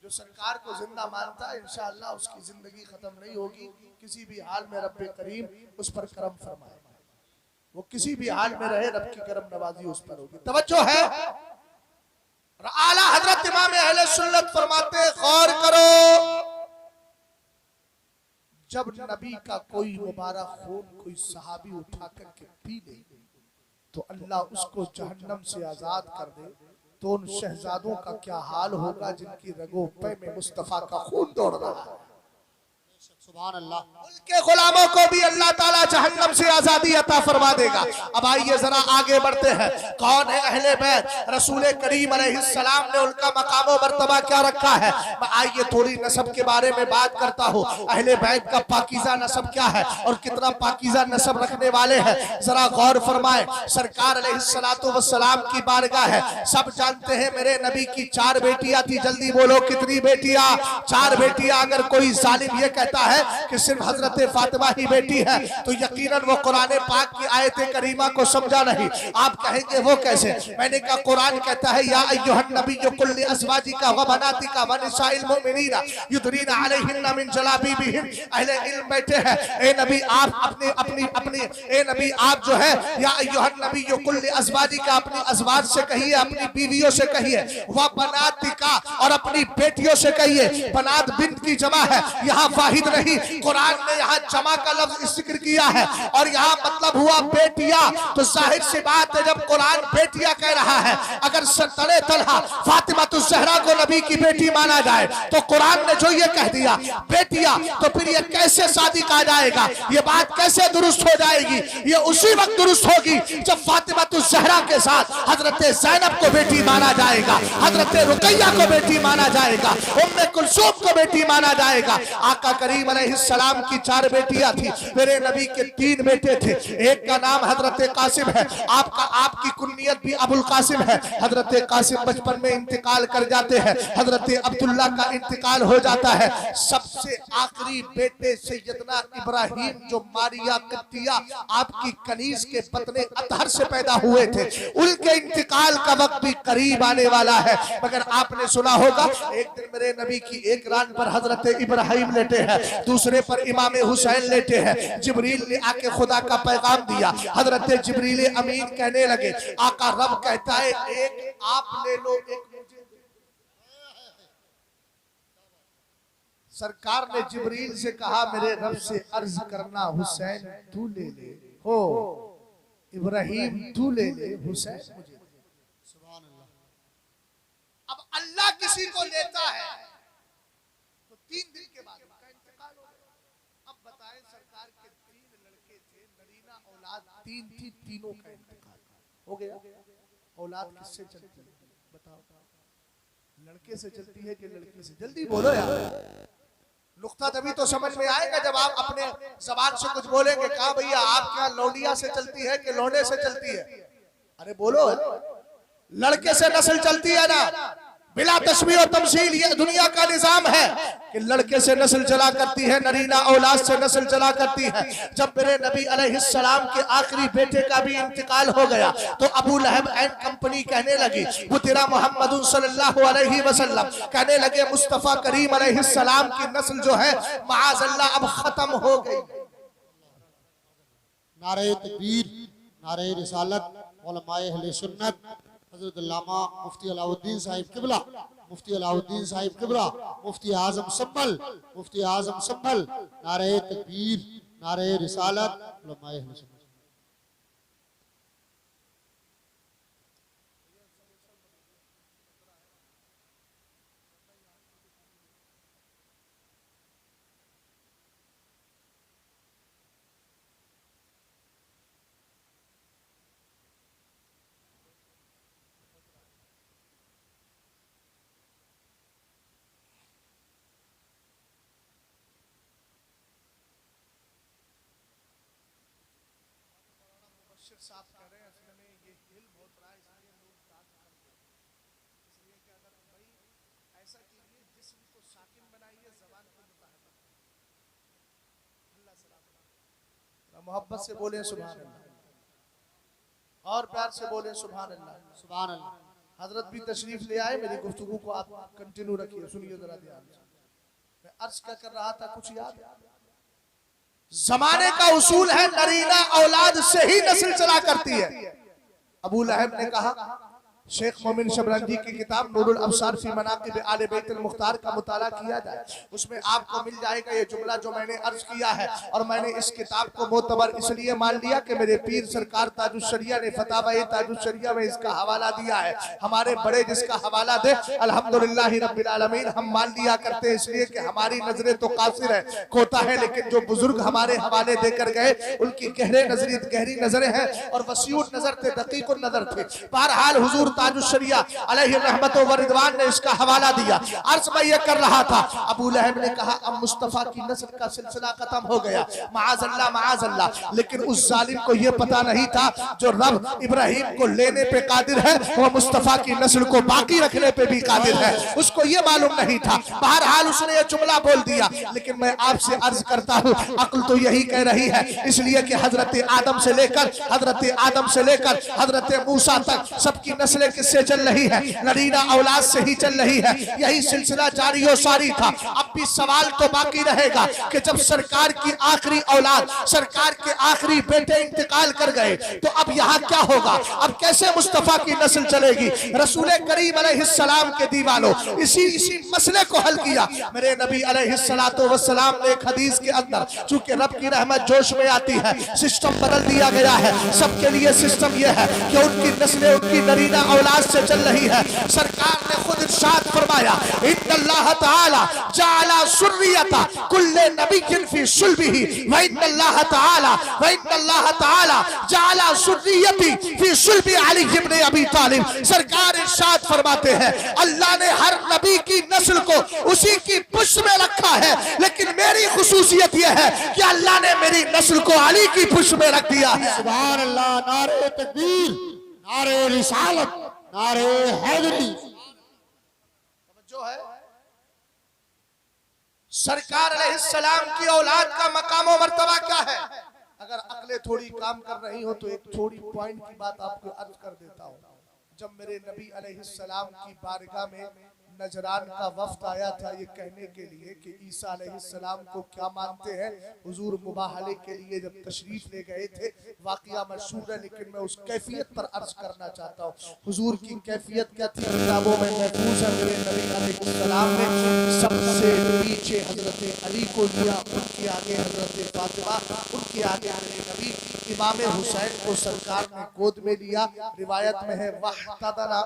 जो सरकार को जिंदा मानता है इंशाअल्लाह उसकी जिंदगी खत्म नहीं होगी, किसी भी हाल में रब्बे करीम उस पर करम फरमाएगा, वो किसी भी हाल में रहे रब की करम नवाजी उस पर होगी। तवज्जो है, आला हजरत इमाम अहले सुन्नत फरमाते गौर करो, जब नबी का कोई मुबारक खून कोई सहाबी उठा करके पी ले तो अल्लाह उसको जहन्नम से आजाद कर दे, तो उन शहजादों का क्या हाल होगा जिनकी रगों पे में मुस्तफा का खून दौड़ रहा है। सुभान अल्लाह। उनके गुलामों को भी अल्लाह ताला जहन्नम से आजादी अता फरमा देगा। अब आइए जरा आगे बढ़ते हैं। कौन है अहले बैत? रसूल करीम अलैहिस्सलाम ने उनका मकाम व मर्तबा क्या रखा है। मैं आइए थोड़ी नसब के बारे में बात करता हूँ। अहले बैत का पाकीज़ा नसब क्या है और कितना पाकीज़ा नसब रखने वाले हैं, जरा गौर फरमाए। सरकार अलैहिस्सलातु वस्सलाम की बारगाह है। सब जानते हैं मेरे नबी की 4 बेटियां थी। जल्दी बोलो कितनी बेटियां? 4 बेटियां। अगर कोई जालिम ये कहता है कि सिर्फ हजरत फातिमा ही बेटी है तो यकीनन वो कुरान पाक की आयत करीमा को समझा नहीं। आप कहेंगे वो कैसे? मैंने कहा कुरान कहता है या अय्युहन नबिय्यु कुल लिअज़वाजिका व बनातिका व निसाइल मुमिनीना युदरीना अलैहिन्ना मिन जलाबीबिहिन। अहले इल्म बैठे हैं। ए नबी आप अपनी ए नबी आप जो है या अय्युहन नबिय्यु कुल लिअज़वाजिका अपनी अज़वाज से कहिए, अपनी बीवियों से कहिए, व बनातिका और अपनी बेटियों से कहिए। बनात बिन्त की जमा है, यहाँ वाहिद नहीं। कुरान ने यहाँ जमा का लफ्ज जिक्र किया है और यहाँ मतलब हुआ बेटियां। तो जाहिर सी बात है जब कुरान बेटियां कह रहा है, अगर सरतरे तलहा फातिमा तो ज़हरा को नबी की बेटी माना जाए तो कुरान ने जो ये कह दिया बेटियां, तो फिर ये कैसे शादी कहा जाएगा? ये बात कैसे दुरुस्त हो जाएगी? ये उसी वक्त दुरुस्त होगी जब फातिमा तो ज़हरा के साथ हजरत ज़ैनब को बेटी माना जाएगा, हजरत रुकैया को बेटी माना जाएगा, उम्मे कुलसूम को बेटी माना जाएगा। आका करीम अलैहिस्सलाम की 4 बेटियां थी। मेरे नबी के 3 बेटे थे। एक का नाम हजरत कासिम है। आपकी कुन्नियत भी अबुल कासिम है। हजरत कासिम बचपन में इंतकाल कर जाते हैं। हजरत अब्दुल्ला का इंतकाल हो जाता है। सबसे आखिरी बेटे सैयदना इब्राहिम जो मारिया कत्तिया आपकी कनीज के बतने अतहर से पैदा हुए थे, उनके इंतकाल का वक्त भी करीब आने वाला है। मगर आपने सुना होगा एक दिन मेरे नबी की एक रान पर हजरत इब्राहिम लेटे हैं, दूसरे पर इमाम हुसैन लेटे हैं। जिब्रील ने आके खुदा का पैगाम दिया। हजरत जिब्रील अमीन कहने लगे, आका रब कहता है एक आप ले लो, एक मुझे। सरकार ने जिब्रील से कहा मेरे रब से अर्ज करना हुसैन तू ले ले, हो इब्राहिम तू ले ले, हुसैन मुझे। सुभान अल्लाह। अब अल्लाह किसी को लेता है तो 3 दिन के बाद उनका इंतकाल हो गया। अब बताएं सरकार के 3 लड़के थे, नरीना औलाद 3 थी, तीनों का इंतकाल हो गया। औलाद किससे चलती है बताओ? लड़के से चलती है कि लड़की से? जल्दी बोलो यार, नुक्ता तभी तो समझ में आएगा जब आप अपने जबान से कुछ बोलेंगे। कहा भैया आप क्या लौंडिया से चलती है कि लौंडे से चलती है? अरे बोलो, लड़के से नस्ल चलती है ना, बिला तस्मीर और तमसील। ये दुनिया का निजाम है कि लड़के से नस्ल चला करती है, नरीना औलाद से नस्ल चला करती है। जब मेरे नबी अलैहिस्सलाम के आखिरी बेटे का भी इंतकाल हो गया तो अबू लहब एंड कंपनी कहने लगी, वो तेरा मोहम्मद सल्लल्लाहु अलैहि वसल्लम कहने लगे मुस्तफा करीम अलैहिस्सलाम की नस्ल जो है माअज़ल्लाह अब खत्म हो गई। नारे तकबीर, नारे रिसालत, उलमाए अहले सुन्नत, हजरत अल्लामा मुफ्ती अलाउद्दीन साहिब किबला, मुफ्ती अलाउद्दीन साहिब किबला, मुफ्ती आजम संभल, मुफ्ती आजम संभल, नारे तकबीर, नारे रिसालत, उलमाए अहले सुन्नत। साफ कर रहे हैं असल में ये इल्म बहुत रहा है, इसलिए लोग बात करते हैं। इसलिए कि अगर भाई ऐसा कीजिए जिस्म को साकिन बनाइए, ज़बान को मुतहर्रिक। अल्लाह सलाम। मोहब्बत से बोले सुभान अल्लाह और प्यार से बोले सुभान अल्लाह, सुभान अल्लाह। हजरत भी तशरीफ ले आए। मेरी गुफ्तगू को आप कंटिन्यू रखिए, सुनिए जरा ध्यान से। मैं अर्ज क्या कर रहा था, कुछ याद? जमाने का उसूल है नरीना औलाद से ही नस्ल चला करती है। अबू लहब ने कहा शेख मोमिन शबरंजी की किताब नूरुल अबसार फी मनाकिब आले बैतुल मुख्तार का मुताला किया जाए, उसमें आपको मिल जाएगा ये जुमला जो मैंने अर्ज किया है। और मैंने इस किताब को मोतबर इसलिए मान लिया कि मेरे पीर सरकार ताजुश्शरिया ने फतावा ताजुश्शरिया में इसका हवाला दिया है। हमारे बड़े जिसका हवाला दे अल्हम्दुलिल्लाह रब्बिल आलमीन हम मान लिया करते हैं, इसलिए कि हमारी नजरें तो कासिर है, खोता है, लेकिन जो बुजुर्ग हमारे हवाले देकर गए उनकी गहरी नजरें हैं और वसीउन नजर थे, दकीकुन नजर थे। बहरहाल हुजूर ताजुश्शरिया अलैहि रहमत व रिदवान ने इसका हवाला दिया। अर्ज मैं ये कर रहा था, अबू लहब ने कहा अब मुस्तफा की नस्ल का सिलसिला खत्म हो गया, माअज़ल्लाह। लेकिन उस जालिम को ये पता नहीं था जो रब इब्राहिम को लेने पे कादिर है वो मुस्तफा की नस्ल को बाकी रखने पे भी कादिर है, उसको ये मालूम नहीं था। बहरहाल उसने ये जुमला बोल दिया। लेकिन मैं आपसे अर्ज करता हूँ, अक्ल तो यही कह रही है, इसलिए कि हजरत आदम से लेकर हजरत मूसा तक सबकी नस्लें किससे चल रही है? नरीना औलाद से ही चल रही है। यही सिलसिला जारी और सारी था। अब भी सवाल तो बाकी रहेगा कि जब सरकार की आखिरी औलाद, सरकार के आखिरी बेटे इंतकाल कर गए तो अब यहाँ क्या होगा? अब कैसे मुस्तफा की नस्ल चलेगी? रसूल करीम अलैहिस्सलाम के दीवानों इसी मसले को हल किया। मेरे नबी अलैहिस्सलातो वस्सलाम ने एक हदीस के अंदर, चूंकि रब की रहमत जोश में आती है, सिस्टम बदल दिया गया है। सबके लिए सिस्टम यह है कि उनकी नस्लें उनकी नरीना औलाद से चल रही है। सरकार ने खुद इरशाद फरमाया, इन्नल्लाह ताला जअला सुर्रियता कुल्ले नबिय्यिन फी सुल्बिही व इन्नल्लाह ताला जअला सुर्रियती फी सुल्बि अली इब्न अबी तालिब। सरकार इरशाद फरमाते हैं, अल्लाह ने हर नबी की नस्ल को उसी की पुष्ट में रखा है, लेकिन मेरी खुसूसियत यह है कि अल्लाह ने मेरी नस्ल को अली की पुष्ट में रख दिया है। सुभान अल्लाह, नारे तकबीर, नारे रिसालत, नारे हैदरी। जो है सरकार अलैहिस्सलाम की औलाद का मकाम और मर्तबा क्या है? अगर अकले थोड़ी काम कर रही हो तो एक थोड़ी पॉइंट की बात आपको अर्ज कर देता हूं। जब मेरे नबी अलैहिस्सलाम की बारगाह में नजरान का वफ्द आया था ये कहने के लिए कि ईसा अलैहिस्सलाम को क्या मानते हैं, हुजूर मुबाहले के लिए जब तशरीफ ले गए थे, वाकया मशहूर है, लेकिन मैं उस कैफियत पर अर्ज करना चाहता हूँ। हुजूर की कैफियत क्या थी, किताबों में महफूज है। मेरे नबी अलैहिस्सलाम ने सबसे पीछे हजरत अली को लिया, उनके आगे हजरत फातिमा, उनके आगे मेरे नबी इमाम हुसैन को सरकार ने गोद में लिया। रिवायत में है वहतदना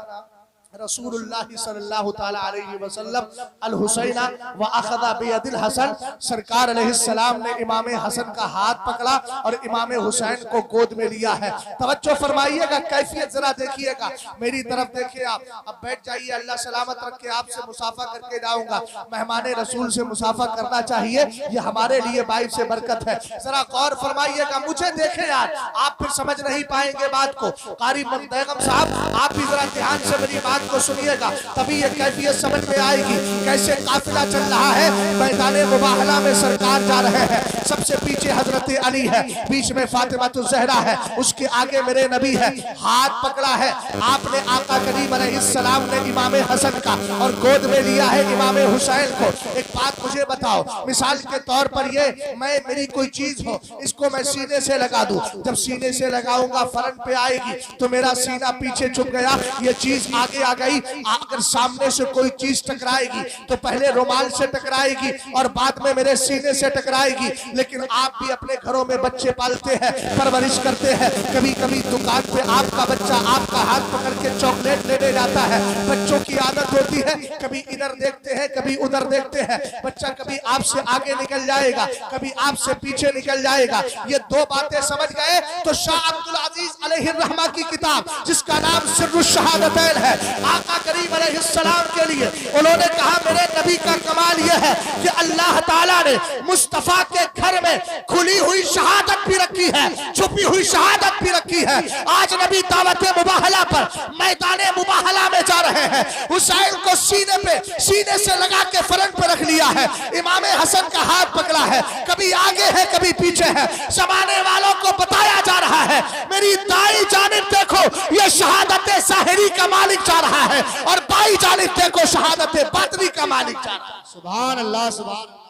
रसूलुल्लाह सल्लल्लाहु ताला अलैहि वसल्लम अल हुसैना व अखदा बियदिल हसन। सरकार अलैहिस्सलाम ने इमाम हसन का हाथ पकड़ा और इमाम हुसैन को गोद में लिया है। तवज्जो फरमाइएगा, कैफियत जरा देखिएगा, मेरी तरफ देखिए आप। अब बैठ जाइए, अल्लाह सलामत रखे, आपसे मुसाफा करके जाऊंगा। मेहमान रसूल से मुसाफा करना चाहिए, ये हमारे लिए बाइब से बरकत है। जरा गौर फरमाइएगा, मुझे देखे यार, आप फिर समझ नहीं पाएंगे बात को। कारी मुंतजम साहब, आप भी जरा ध्यान से मेरी बात को सुनिएगा, तभी ये कैफियत समझ में आएगी। कैसे काफिला चल रहा है, मैदाने मुबाहला में सरकार जा रहे हैं, सबसे पीछे हजरत अली है, बीच में फातिमा तो ज़हरा है, उसके आगे मेरे नबी है। हाथ पकड़ा है आपने आका करीम अलैहिस्सलाम ने इमाम हसन का और गोद में लिया है इमाम हुसैन को। एक बात मुझे बताओ, मिसाल के तौर पर ये मेरी कोई चीज हो, इसको मैं सीने से लगा दूं, जब सीने से लगाऊंगा फ्रंट पे आएगी तो मेरा सीना पीछे छुप गया, ये चीज आगे आ गई। अगर सामने से कोई चीज टकराएगी तो पहले रुमाल से टकराएगी और बाद में मेरे सीने से टकराएगी। लेकिन आप भी अपने घरों में बच्चे पालते हैं, परवरिश करते हैं, कभी कभी दुकान पे आपका बच्चा आपका हाथ पकड़ के चॉकलेट लेने जाता है। बच्चों की आदत होती है, कभी इधर देखते हैं कभी उधर देखते हैं, बच्चा कभी आपसे आगे निकल जाएगा कभी आपसे पीछे निकल जाएगा। ये दो बातें समझ गए तो शाह अब्दुल अजीज अलैहि रहमा की किताब जिसका नाम सिर्रुश शहादतैन है, आका करीम अलैहिस्सलाम के लिए उन्होंने कहा, मेरे नबी का कमाल यह है कि अल्लाह ताला ने मुस्तफा के घर में खुली हुई शहादत भी रखी है, छुपी हुई शहादत भी रखी है। आज नबी दावत मुबाहला पर मैदाने मुबाहला में जा रहे हैं, हुसैन को सीने से लगा के फ्रंट पर रख लिया है, इमाम हसन का हाथ पकड़ा है, कभी आगे है कभी पीछे है। जमाने वालों को बताया जा रहा है, मेरी दाई जानिब देखो ये शहादत साहिरी का मालिक जा रहा है और बाई जानिब देखो शहादत बातनी का मालिक जा रहा है। सुभान अल्लाह, सुभान अल्लाह।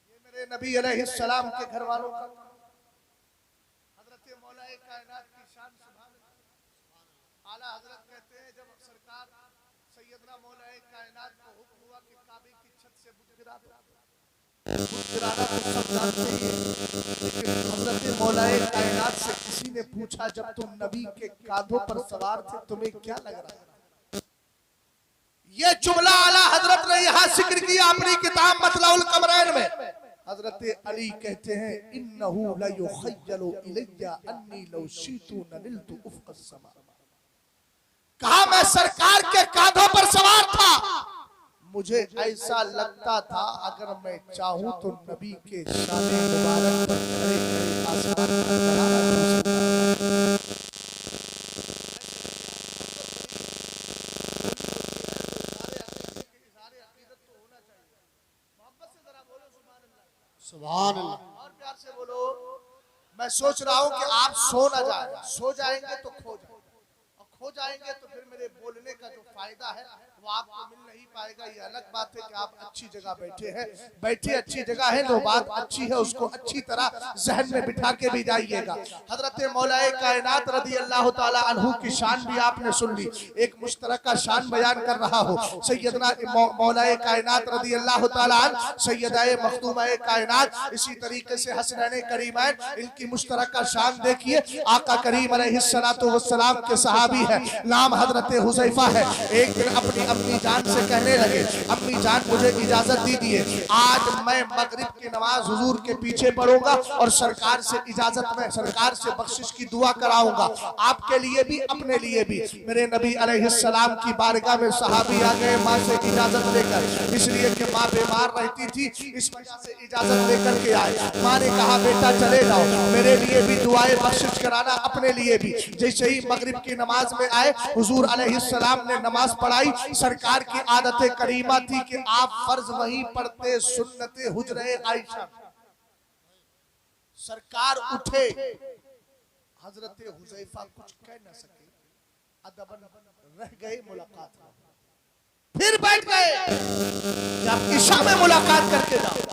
ये मेरे नबी अलैहिस्सलाम के घर वालों का हजरत मौलाए कायनात की शान। सुभान अल्लाह। मौला कायनात को हुक्म हुआ कि काबे की छत से बुत गिरा दो। बुत गिराना तो सब जानते ही हैं, लेकिन हजरत मौला कायनात से किसी ने पूछा, जब तुम नबी के कांधों पर सवार थे तुम्हें क्या लग रहा है? ये जुमला आला हजरत ने यहाँ जिक्र किया अपनी किताब मतलाउल कमरैन में। हजरत अली कहते हैं, इन्नहु लयुखय्यलु इलैया अन्नी लौ शीतु ननिलतु उफ़क़स समा। कहा मैं सरकार के कांधों पर सवार था, मुझे ऐसा लगता था अगर मैं चाहूं तो नबी के शाने मुबारक पर खड़े आसमान पर चढ़ाना हो सकता। सुभान अल्लाह। और प्यार से बोलो। मैं सोच रहा हूं कि आप सो ना जाए, सो जाएंगे तो खो जाएंगे, और खो जाएंगे तो फिर मेरे बोलने का जो फायदा है वो आपको मिल नहीं पाएगा। ये अलग बात है कि आप अच्छी जगह बैठे हैं, बैठे अच्छी जगह है तो बात अच्छी है, उसको अच्छी तरह जहन में बिठा के भी जाइएगा। हजरत मौलाए कायनात रदी अल्लाह ताला अन्हु की शान भी आपने सुन ली। एक मुश्तरका शान बयान कर रहा हो, सैयदना मौलाए कायनात रदी अल्लाह ताला अन्हु सैयदाए मखदूमाए कायनात, इसी तरीके से हसनैन करीमैन, इनकी मुश्तरका शान देखिए। आका करीम अलैहिस्सलातु वस्सलाम के सहाबी है, नाम हजरत हुज़ैफा है। एक दिन अपनी अम्मी जान से कहने लगे, अम्मी जान मुझे इजाजत दीजिए, आज मैं मगरिब की नमाज हुजूर के पीछे पढ़ूंगा और सरकार से इजाजत में सरकार से बख्शिश की दुआ कराऊंगा, आपके लिए भी अपने लिए भी। मेरे नबी अलैहिस्सलाम की बारगाह में सहाबी आ गए माँ से इजाजत लेकर, इसलिए कि माँ बीमार रहती थी, इस वजह से इजाजत लेकर के आए। माँ ने कहा बेटा चले जाओ, मेरे लिए भी दुआएं बख्शिश कराना, अपने लिए भी। जैसे ही मगरिब की नमाज में आए, हुजूर अलैहिस्सलाम ने नमाज पढ़ाई। सरकार की आदत करीमा थी कि आप फर्ज वहीं पढ़ते, सुन्नते हुजरे आयशा। सरकार उठे, हजरत हुज़ैफा कुछ कह न सके, अदबन रह गए, मुलाकात फिर बैठ गए। जब इशा में मुलाकात करके जाओ,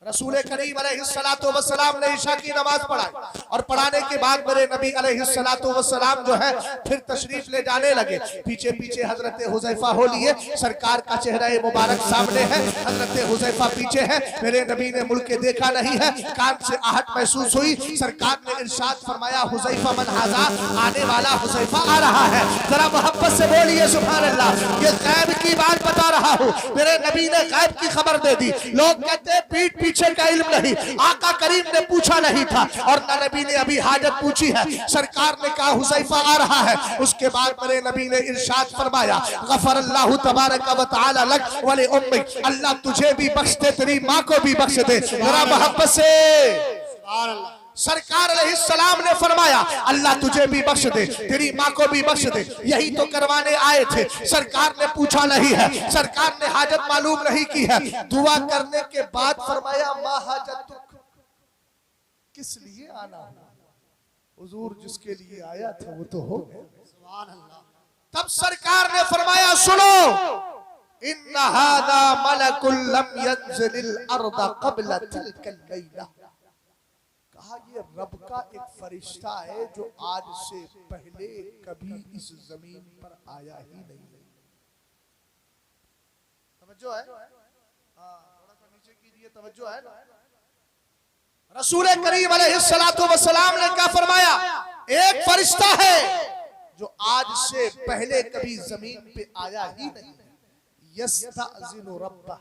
रसूल करीम अलैहिस्सलातु वस्सलाम ने इशा की नमाज पढ़ाई और पढ़ाने के बाद मेरे नबी अलैहिस्सलातु वस्सलाम जो है फिर तशरीफ ले जाने लगे। पीछे पीछे हजरत हुज़ैफा हो लिए, सरकार का चेहरा मुबारक सामने है, हजरत हुज़ैफा पीछे है। मेरे नबी ने मुड़ के देखा नहीं है, कान से आहट महसूस हुई। सरकार ने इरशाद फरमाया, हुज़ैफा मन हाज़ा, आने वाला हुज़ैफा आ रहा है, जरा मोहब्बत से बोलिए सुभान अल्लाह। ये गैब की बात बता रहा हूँ, मेरे नबी ने गैब की खबर दे दी। लोग कहते हैं पीठ पीछे का इल्म नहीं, आका करीम ने पूछा नहीं था और न नबी ने अभी हाजत पूछी है। सरकार ने कहा हुज़ैफा आ रहा है, उसके बाद मेरे नबी ने इरशाद फरमाया, गफरल्लाहु तबारक व तआला लक व li उम्मिक, अल्लाह तुझे भी बख्श दे, तेरी माँ को भी बख्श दे। जरा मोहब्बत से सुभान अल्लाह। सरकार अलैहिस्सलाम ने फरमाया, अल्लाह तुझे भी बख्श दे, तेरी माँ को भी बख्श दे। यही तो करवाने आए थे, सरकार ने पूछा नहीं है, सरकार ने हाजत मालूम नहीं की है। दुआ करने के बाद फरमाया, मा हाजतुक, किस लिए आना हुआ? हुजूर जिसके लिए आया था वो तो हो गया। सुभान अल्लाह। तब सरकार ने फरमाया, सुनो, इन्ना हादा मलकुल लम यंज़िलिल अर्द क़ब्ल तिलकल लैला। कहा ये रब का एक फरिश्ता है जो आज से पहले कभी इस जमीन पर आया ही नहीं। तवज्जो है? हाँ, थोड़ा सा नीचे कीजिए, तवज्जो है ना? रसूल करीम अलैहिस्सलातु वस्सलाम ने क्या फरमाया, एक फरिश्ता है जो आज से पहले कभी जमीन पे आया ही नहीं। यस्तअज़िनु रब्बह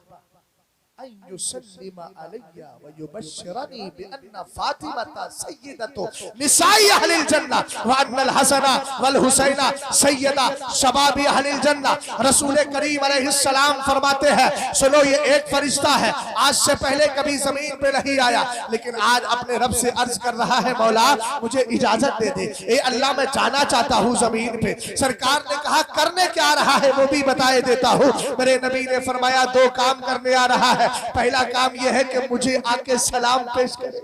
युसल्लिम अलैया व युबश्शिरनी बिअन्ना फातिमा सय्यदतु निसाई अहलिल जन्नह व अन्नल हसना वल हुसैना सय्यदा शबाबी अहलिल जन्नह। रसूल करीम अलैहिस्सलाम फरमाते हैं, सुनो ये एक फरिश्ता है, आज से पहले कभी जमीन पे नहीं आया, लेकिन आज अपने रब से अर्ज कर रहा है, मौला मुझे इजाजत दे दे, ए अल्लाह मैं जाना चाहता हूँ जमीन पे। सरकार ने कहा करने क्या रहा है वो भी बताए देता हूँ। मेरे नबी ने फरमाया, दो काम करने आ रहा है। पहला काम यह है कि मुझे आके सलाम पेश करे,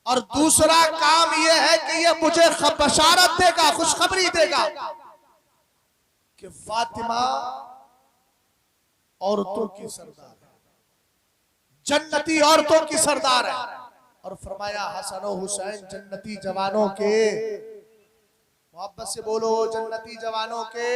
और दूसरा काम यह है कि यह मुझे बशारत देगा, खुशखबरी देगा कि फातिमा औरतों की सरदार है, जन्नती औरतों की सरदार है। और फरमाया हसन और हुसैन जन्नती जवानों के मोहब्बत से बोलो, जन्नती जवानों के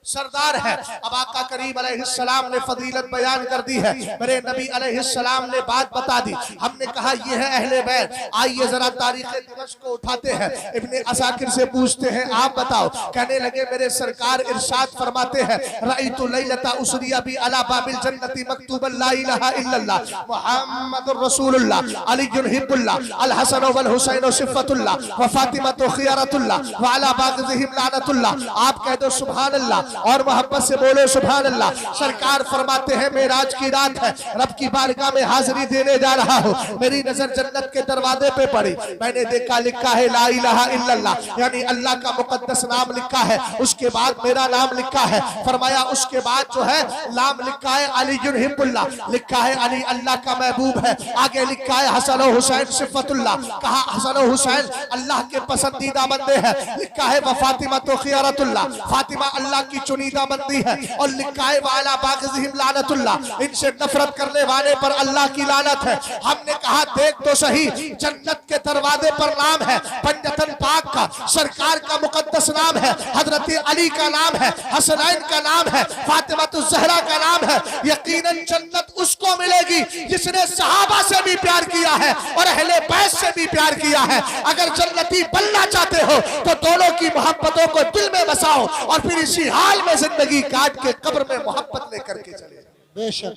सरदार है। अब आका करीम अलैहिस्सलाम ने फजीलत बयान कर दी है, मेरे नबी अलैहिस्सलाम ने बात बता दी। हमने कहा ये है अहले बैत। आइए जरा तारीख दिमश्क को उठाते हैं, इब्ने असाकिर से पूछते हैं आप बताओ। कहने लगे मेरे सरकार इरशाद फरमाते हैं, रअयतु लैलता उसरिया बि अला बाबिल जन्नती मकतूबन ला इलाहा इल्लल्लाह मुहम्मदुर रसूलुल्लाह अलीयुन हिब्बुल्लाह अल हसन वल हुसैन सिफ़तुल्लाह व फातिमा खियारतुल्लाह व अला बाग़िहिम लानतुल्लाह। आप कह दो सुभान अल्लाह और मोहब्बत से बोलो सुभान अल्लाह। सरकार फरमाते हैं मेराज की रात है, रब की बारगाह में हाजिरी देने जा रहा हूँ। मेरी नजर जन्नत के दरवाजे पे पड़ी, मैंने देखा लिखा है ला इलाहा इल्लल्लाह, यानी अल्लाह का मुकद्दस नाम लिखा है। उसके बाद मेरा नाम लिखा है। फरमाया उसके बाद जो है नाम लिखा है अलीयुन हिब्बुल्लाह, लिखा है अली अल्लाह का महबूब है। आगे लिखा है हसन और हुसैन सिफ़तुल्लाह, कहा हसन और हुसैन अल्लाह के पसंदीदा बंदे हैं। लिखा है व फातिमा खियारतुल्लाह, फातिमा अल्लाह की चुनीदा बंदी है। और लिखा है वाला बाग़िहिम लानतुल्लाह, इनसे नफरत करने वाले पर अल्लाह की लानत है। हमने कहा देख तो सही, जन्नत के दरवाजे पर नाम है पंजतन पाक का, सरकार का मुकद्दस नाम है, हजरत अली का नाम है, हसनैन का नाम है, फातिमा ज़हरा का नाम है। यकीनन जन्नत उसको मिलेगी जिसने सहाबा से भी प्यार किया है और अहले बैत से भी प्यार किया है। अगर जन्नती बनना चाहते हो तो दोनों की मोहब्बतों को दिल में बसाओ और फिर इसी हाल में जिंदगी काट के कब्र में मोहब्बत लेकर के चले। बेशक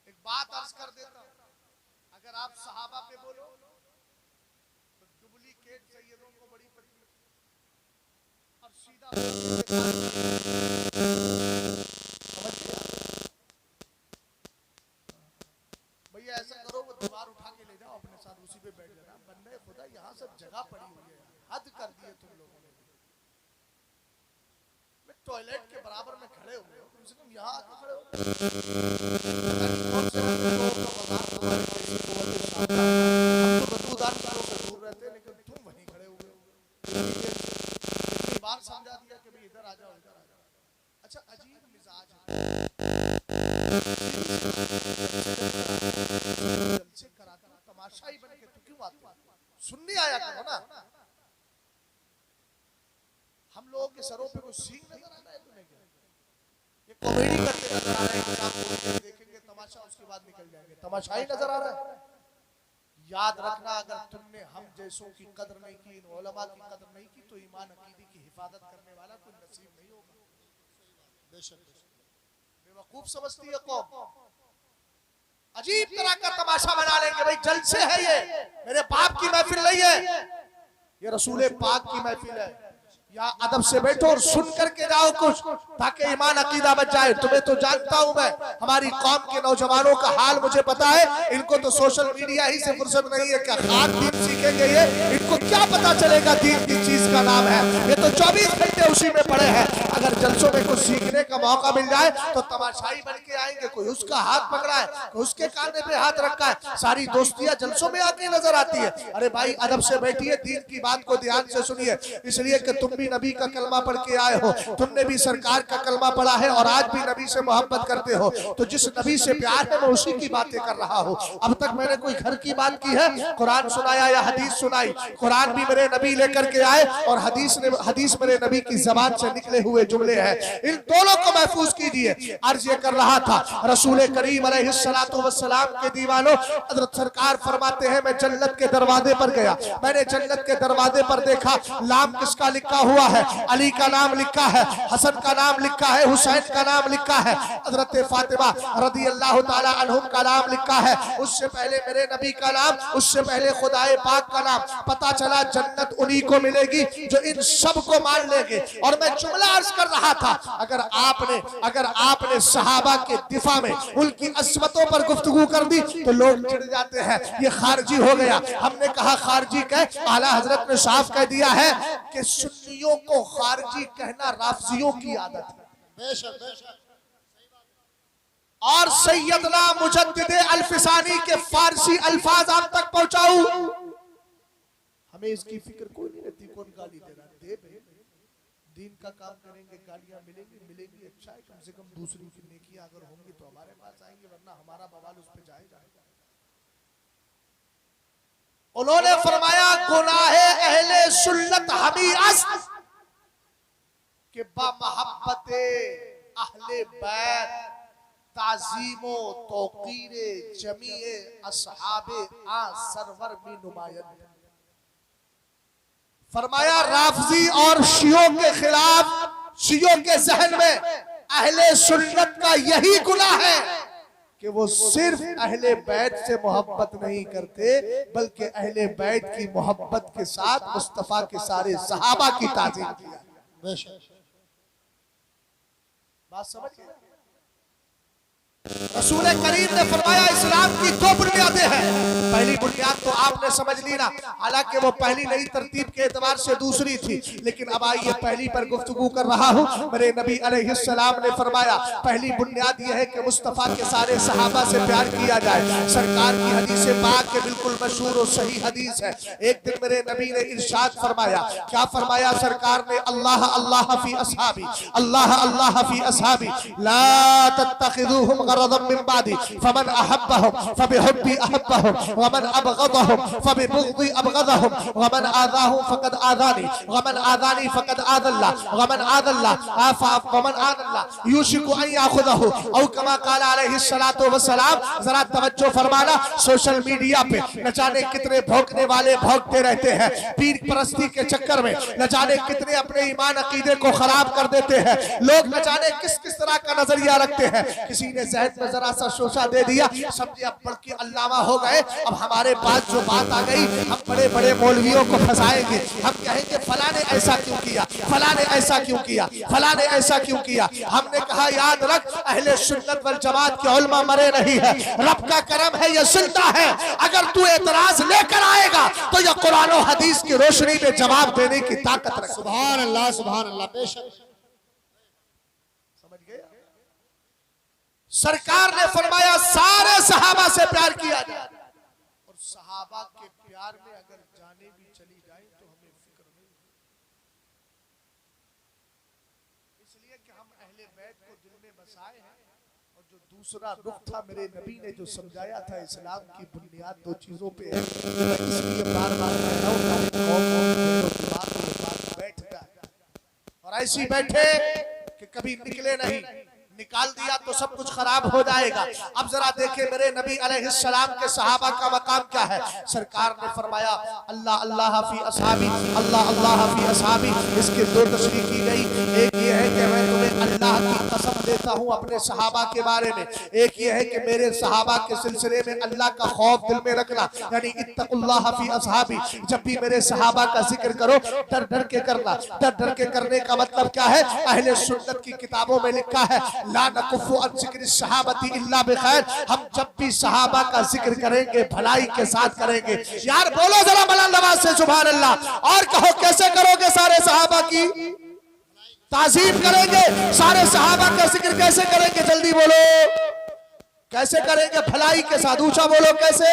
एक बात अर्ज कर देता हूं, अगर आप सहाबा पे बोलो तो डुप्लीकेट सैयदों को बड़ी पड़ी और सीधा भैया ऐसा करो वो दीवार उठा के ले जाओ अपने साथ, उसी पे बैठ जाना। बंदे खुदा यहाँ सब जगह पड़ी हुई है, हद कर दिए तुम लोगों ने। टॉयलेट के बराबर में खड़े हुए हो, कम से कम यहाँ आके खड़े हो। बदबूदार चीजों से दूर रहते, लेकिन तुम वहीं खड़े हुए हो। इतनी बार समझा दिया कि भाई इधर आ जाओ, इधर आ जाओ। अच्छा अजीब मिजाज जलसे कराता तमाशाई बन के तू क्यों आता? सुनने आया करो ना। हम लोगों के सरों पे कोई सींग नजर आ रहा है तुम्हें क्या? ये कॉमेडी करते नजर आ रहे हैं, आप देखेंगे तमाशा, उसके बाद निकल जाएंगे। तमाशा ही नजर आ रहा है। याद रखना, अगर तुमने हम जैसों की कदर नहीं की, इन उलमा की कदर नहीं की, तो ईमान अकीदे की हिफाजत करने वाला कोई नसीब नहीं होगा। बेवकूफ समझती है कौम, अजीब तरह का तमाशा बना लेंगे। भाई जलसे है ये, मेरे बाप की महफिल नहीं है, ये रसूल पाक की महफिल है। या अदब से बैठो और सुन करके जाओ कुछ, ताकि ईमान अकीदा बच जाए। तुम्हें तो जानता हूं मैं, हमारी कौम के नौजवानों का हाल मुझे पता है। इनको तो सोशल मीडिया ही से फुर्सत नहीं है, क्या खाक दीन सीखेंगे ये? इनको क्या पता चलेगा दीन की चीज का नाम है? ये तो 24 घंटे उसी में पड़े हैं। अगर जलसों में कुछ सीखने का मौका मिल जाए तो तमाशाई बन के आएंगे। कोई उसका हाथ पकड़ा है, कोई उसके कांधे पे हाथ रखा है, सारी दोस्तियां जलसों में आके नजर आती है। अरे भाई अदब से बैठिए, दीन की बात को ध्यान से सुनिए, इसलिए कि तुम भी नबी का कलमा पढ़ के आए हो, तुमने भी सरकार का कलमा पढ़ा है और आज भी नबी से मोहब्बत करते हो। तो जिस नबी से प्यार है मैं उसी की बातें कर रहा हूँ। अब तक मैंने कोई घर की बात की है, कुरान सुनाया या हदीस सुनाई? कुरान भी मेरे नबी लेकर के आए और हदीस मेरे नबी की जबान से निकले हुए जुमले हैं। इन दोनों को महफूज कीजिए। अर्ज ये कर रहा था, रसूल करीम अलैहिस्सलातु वस्सलाम के दीवानों, हज़रत सरकार फरमाते हैं मैं जन्नत के दरवाजे पर गया, मैंने जन्नत के दरवाजे पर देखा, नाम किसका लिखा हुआ है? अली का नाम लिखा है, हसन का नाम लिखा है, हुसैन का नाम लिखा है, हजरत फातिमा रदी अल्लाह ताला अन्हुम का नाम लिखा है। उससे पहले मेरे नबी का नाम, उससे पहले खुदाए पाक का नाम। पता चला जन्नत उन्हीं को मिलेगी जो इन सब को मान लेंगे। और मैं जुमला अर्ज कर रहा था, अगर आपने सहाबा के दिफा में उनकी अज़मतों पर गुफ्तगू कर दी तो लोग चिढ़ जाते हैं, ये खारजी हो गया। हमने कहा खारजी कह, आला हजरत ने साफ कह दिया है कि सुन्नियों को खारजी कहना राफजियों की आदत है। और सैयदना मुजद्दिदे अल्फसानी के फारसी अल्फाज आप तक पहुंचाऊं, हमें इसकी फिक्र कोई नहीं रहती कौन गाली दे रहा है। दीन का काम करेंगे, गालियां मिलेंगी, अच्छा है, कम से कम दूसरों की नेकियां अगर होंगी तो हमारे पास आएंगे, वरना हमारा बवाल उस पर जाएगा। उन्होंने फरमाया गुनाहे अहले सुन्नत हमी अस्त कि बमहब्बते अहले बैत ताजीमो तौकीरे जमीए असहाबे आ सरवर में नुमायंद। फरमाया राफजी और शियों के खिलाफ, शियों के जहन में अहले सुन्नत का यही गुनाह है कि वो सिर्फ अहले बैत से मोहब्बत नहीं करते, बल्कि अहले बैत की मोहब्बत के साथ मुस्तफा के सारे सहाबा की ताज़ीम किया। बात समझ गए? रसूल करीम ने फरमाया इस्लाम की दो बुनियादें हैं। पहली बुनियाद तो आपने समझ ली ना, हालांकि वो पहली नई तरतीब के एतबार से दूसरी थी, लेकिन अब आइए पहली पर गुफ्तगू कर रहा हूँ। मेरे नबी अलैहिस्सलाम ने फरमाया पहली बुनियाद यह है कि मुस्तफ़ा के सारे सहाबा से प्यार किया जाए। सरकार की हदीस पाक के बिल्कुल मशहूर और सही हदीस है। एक दिन मेरे नबी ने इरशाद फरमाया, क्या फरमाया सरकार ने? अल्लाह अल्लाह फी अस्हाबी, अल्लाह अल्लाह फी अस्हाबी, ला तत्तखिदूहुम गरदम मिन बादी, फमन अहब्बहुम फबिहुब्बी अहब्बहुम, वमन अबगदहुम फबिबुग़दी अबगदहुम, वमन आज़ाहुम फक़द आज़ानी, वमन आज़ानी फक़द आज़ल्ला, वमन आज़ल्ला वमन आज़ल्ला यूशिकु अन याख़ुज़हु, औ कमा क़ाल अलैहिस्सलातु वस्सलाम। जरा तवज्जो फरमाना, सोशल मीडिया पे न जाने कितने भौंकने वाले भौंकते रहते हैं, पीर परस्ती के चक्कर में न जाने कितने अपने ईमान अकीदे को खराब कर देते हैं। लोग न जाने किस किस तरह का नजरिया रखते हैं। किसी ने ज़हन में जरा सा शोशा दे दिया, समझे अब बल्कि अल्लामा हो गए। अब हमारे पास जो बात आ गई, हम बड़े बड़े मौलवियों को फंसाएंगे। हम कहेंगे फला ने ऐसा क्यों किया, फला ने ऐसा क्यों किया, फला ने ऐसा क्यों किया। हमने कहा याद रख, अहले सुन्नत वल जमात के उलमा मरे नहीं है, रब का करम है, ये सुनता है। अगर तू एतराज लेकर आएगा तो यह कुरान और हदीस की रोशनी में जवाब देने की ताकत रखे। सुभान अल्लाह, सुभान अल्लाह। बेशक समझ गए? सरकार ने फरमाया सारे सहाबा से प्यार किया जाए, और सहाबा के प्यार में अगर जाने भी चली जाए तो हमें फिक्र नहीं, इसलिए कि हम अहले बैत को दिल में बसाए हैं। और जो दूसरा रुख था मेरे नबी ने जो समझाया था, इस्लाम की बुनियाद दो चीजों पे है, इसलिए बार बार कह रहा हूं दिमाग में बात बैठ जाए, और ऐसी बैठे कि कभी निकले नहीं। निकाल दिया तो सब कुछ खराब हो जाएगा। अब जरा देखे मेरे नबी अलैहिस्सलाम के सहाबा का मकाम क्या है। सरकार ने फरमाया अल्लाह अल्लाह फी अस्हाबी, अल्लाह अल्लाह फी अस्हाबी। इसकी दो तशरीह की गई, एक ये है कि मैं तुम्हें अल्लाह की कसम देता हूँ अपने सहाबा के बारे में, एक ये है कि मेरे सहाबा के सिलसिले में अल्लाह का खौफ दिल में रखना, यानी इत्तकुल्लाह फी अस्हाबी। जब भी मेरे सहाबा का जिक्र करो डर डर के करना। डर डर के करने का मतलब क्या है? अहले सुन्नत की किताबों में लिखा है ला नकुफ़ु अन ज़िक्र सहाबती इल्ला बिखैर। हम जब भी सहाबा का जिक्र करेंगे भलाई के साथ करेंगे। यार बोलो जरा बुलंद आवाज से सुभान अल्लाह, और कहो कैसे करोगे? सारे सहाबा की ताज़ीम करेंगे, सारे सहाबा का जिक्र कैसे करेंगे? जल्दी बोलो, कैसे करेंगे? भलाई के साथ। ऊंचा बोलो, कैसे?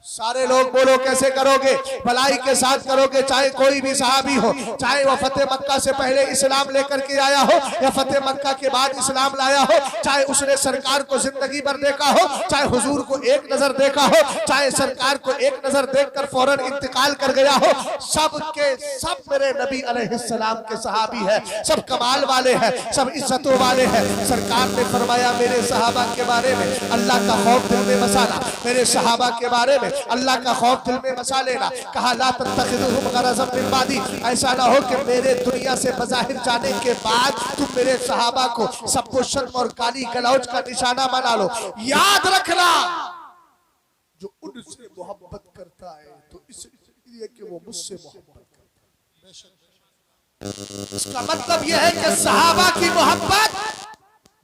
सारे लोग बोलो कैसे करोगे? भलाई के साथ करोगे। चाहे कोई भी सहाबी हो, चाहे वह फतेह मक्का से पहले इस्लाम लेकर के आया हो या फतेह मक्का के बाद इस्लाम लाया हो, चाहे उसने सरकार को जिंदगी भर देखा हो, चाहे हुजूर को एक नजर देखा हो, चाहे सरकार को एक नजर देखकर फौरन इंतकाल कर गया हो, सब के सब मेरे नबी अलैहिस्सलाम के सहाबी है, सब कमाल वाले हैं, सब इज्जतों वाले हैं। सरकार ने फरमाया मेरे सहाबा के बारे में अल्लाह का खौफ दिल में बसाना, मेरे सहाबा के बारे में अल्लाह का खौफ दिल में बसा लेना। कहा ला तत्तखिदूहुम गरज़म मिन बादी, ऐसा ना हो कि मेरे दुनिया से बज़ाहिर जाने के बाद तुम मेरे सहाबा को सबको शर्म और गाली गलौज का निशाना बना लो। याद रखना, जो उनसे मोहब्बत करता है तो इसलिए कि वो मुझसे मोहब्बत करता है। इसका मतलब यह है कि सहाबा की मोहब्बत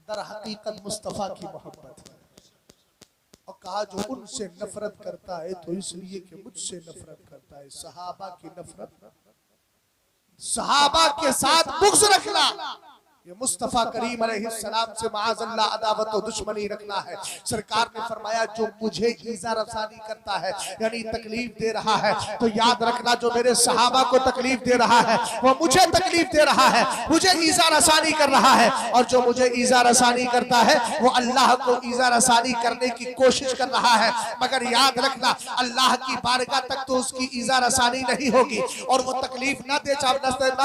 दर हकीकत मुस्तफा की मोहब्बत है। और कहा जो उनसे नफरत करता है तो इसलिए कि मुझसे नफरत करता है। सहाबा की नफरत, सहाबा के साथ बुग़्ज़ रखना, ये मुस्तफा करीम अलैहिस्सलाम से माअज़ल्लाह अदावत और दुश्मनी रखना है। सरकार ने फरमाया जो मुझे ईज़ा रसानी करता है यानी तकलीफ दे रहा है, तो याद रखना जो मेरे सहाबा को तकलीफ दे रहा है वो मुझे तकलीफ दे रहा है, मुझे ईज़ा रसानी कर रहा है। और जो मुझे ईज़ा रसानी करता है वो अल्लाह को ईज़ा रसानी करने की कोशिश कर रहा है, मगर याद रखना अल्लाह की बारगाह तक तो उसकी ईज़ा रसानी नहीं होगी और वो तकलीफ ना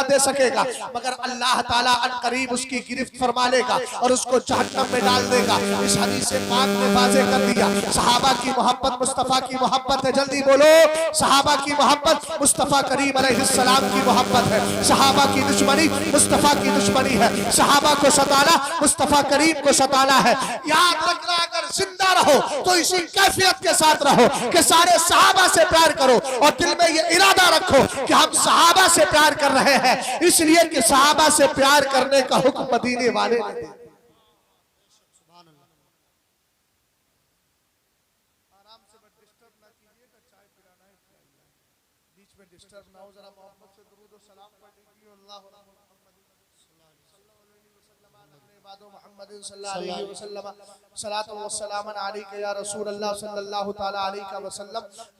दे सकेगा, मगर अल्लाह ताला अनकरीब उसकी गिरफ्त फरमा लेगा और उसको जहन्नम में डाल देगा। इस हदीस पाक ने वाज़ेह कर दिया सहाबा की मोहब्बत मुस्तफा की मोहब्बत है। जल्दी बोलो, सहाबा की मोहब्बत मुस्तफा करीम अलैहिस्सलाम की मोहब्बत है, सहाबा की दुश्मनी मुस्तफा की दुश्मनी है, सहाबा को सताना मुस्तफा करीम को सताना है। याद रखना अगर जिंदा रहो तो इसी कैफियत के साथ रहो कि सारे सहाबा से प्यार करो और दिल में ये इरादा रखो कि हम सहाबा से प्यार कर रहे हैं, इसलिए कि सहाबा से प्यार करने का हुक्म मदीने वाले ने दिया। आराम से बट डिस्टर्ब ना कीजिएगा, चाय पिलाना है बीच में डिस्टर्ब ना हो, जरा मोहब्बत से दुरूद और सलाम पढ़ लीजिए। अल्लाह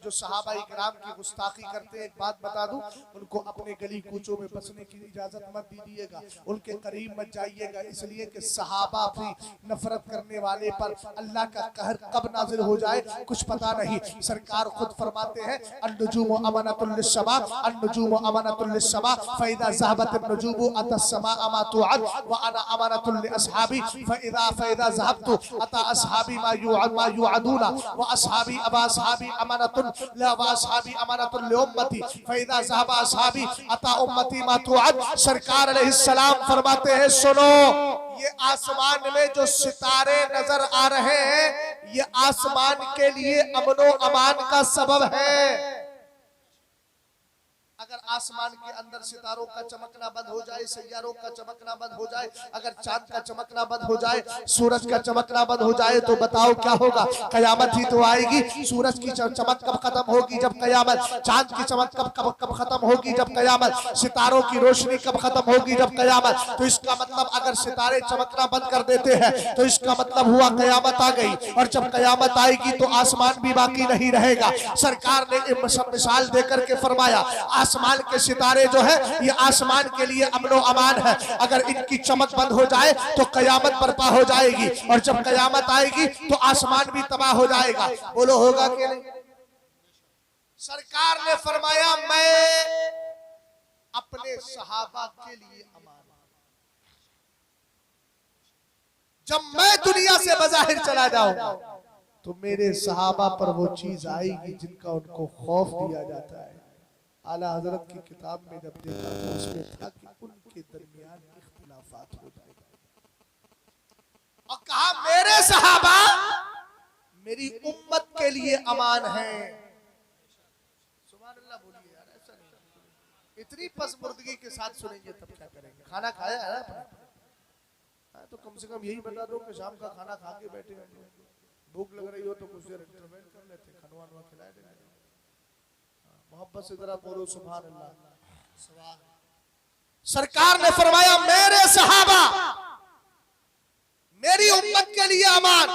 जो सहाबा इकराम की गुस्ताखी करते हैं, एक बात बता दूं, उनको अपने गली कूचों में बसने की इजाजत मत दीजिएगा, उनके करीब मत जाइएगा, इसलिए कि सहाबा भी नफरत करने वाले पर अल्लाह का कहर कब नाजिल हो जाए कुछ पता नहीं। सरकार खुद फरमाते हैं अन्नुजूमु अमानतुल लिस्समा, अन्नुजूमु अमानतुल लिस्समा फइदा ज़हबत अन्नुजूमु अतस्समा अमा तुअद व अना अमानतुल लिअस्हाबी फइदा ज़हबतु अता अस्हाबी मा युअदूना व अस्हाबी अबा अस्हाबी अमानतुन ला व अस्हाबी अमानतुल लिउम्मती फइदा ज़हबा अस्हाबी अता उम्मती मा तुअद। सरकार अलैहिस्सलाम फरमाते हैं सुनो, ये आसमान में जो सितारे नजर आ रहे हैं ये आसमान के लिए अमनो अमान का सबब है। अगर आसमान के अंदर सितारों का चमकना बंद हो जाए, सैयारों का चमकना बंद हो जाए, अगर चांद का चमकना बंद हो जाए, सूरज का चमकना बंद हो जाए, तो बताओ क्या होगा? कयामत ही तो आएगी। सूरज की चमक कब खत्म होगी? जब कयामत। चांद की चमक कब खत्म होगी? जब कयामत। सितारों की रोशनी कब खत्म होगी? जब कयामत। तो इसका मतलब अगर सितारे चमकना बंद कर देते हैं तो इसका मतलब हुआ कयामत आ गई, और जब कयामत आएगी तो आसमान भी बाकी नहीं रहेगा। सरकार ने मिसाल देकर के फरमाया आसमान के सितारे जो है ये आसमान के लिए अमनो अमान है, अगर इनकी चमक बंद हो जाए तो कयामत बर्पा हो जाएगी, और जब कयामत आएगी तो आसमान भी तबाह हो जाएगा। बोलो होगा कि नहीं? सरकार ने फरमाया मैं अपने सहाबा के लिए अमान, जब मैं दुनिया से बज़ाहिर चला जाऊंगा तो मेरे सहाबा पर वो चीज आएगी जिनका उनको खौफ दिया जाता है। आला हजरत की किताब में जब देखा तो उसमें था कि उनके दरमियान इख्तिलाफात हो जाएगा, और कहा मेरे सहाबा मेरी उम्मत के लिए अमान है। सुभान अल्लाह बोलिए यार, ऐसा नहीं, इतनी पसमुर्दगी के साथ सुनेंगे तब क्या करेंगे? खाना खाया है आपने? तो कम से कम यही बता दो कि शाम का खाना खा के बैठे हैं, भूख लग रही हो तो कुछ देर इंटरवेल कर लेते, खनवा नवा खिलाए देंगे। मोहब्बत से जरा बोलो सुभान अल्लाह। सरकार ने फरमाया मेरे सहाबा मेरी उम्मत के लिए अमान।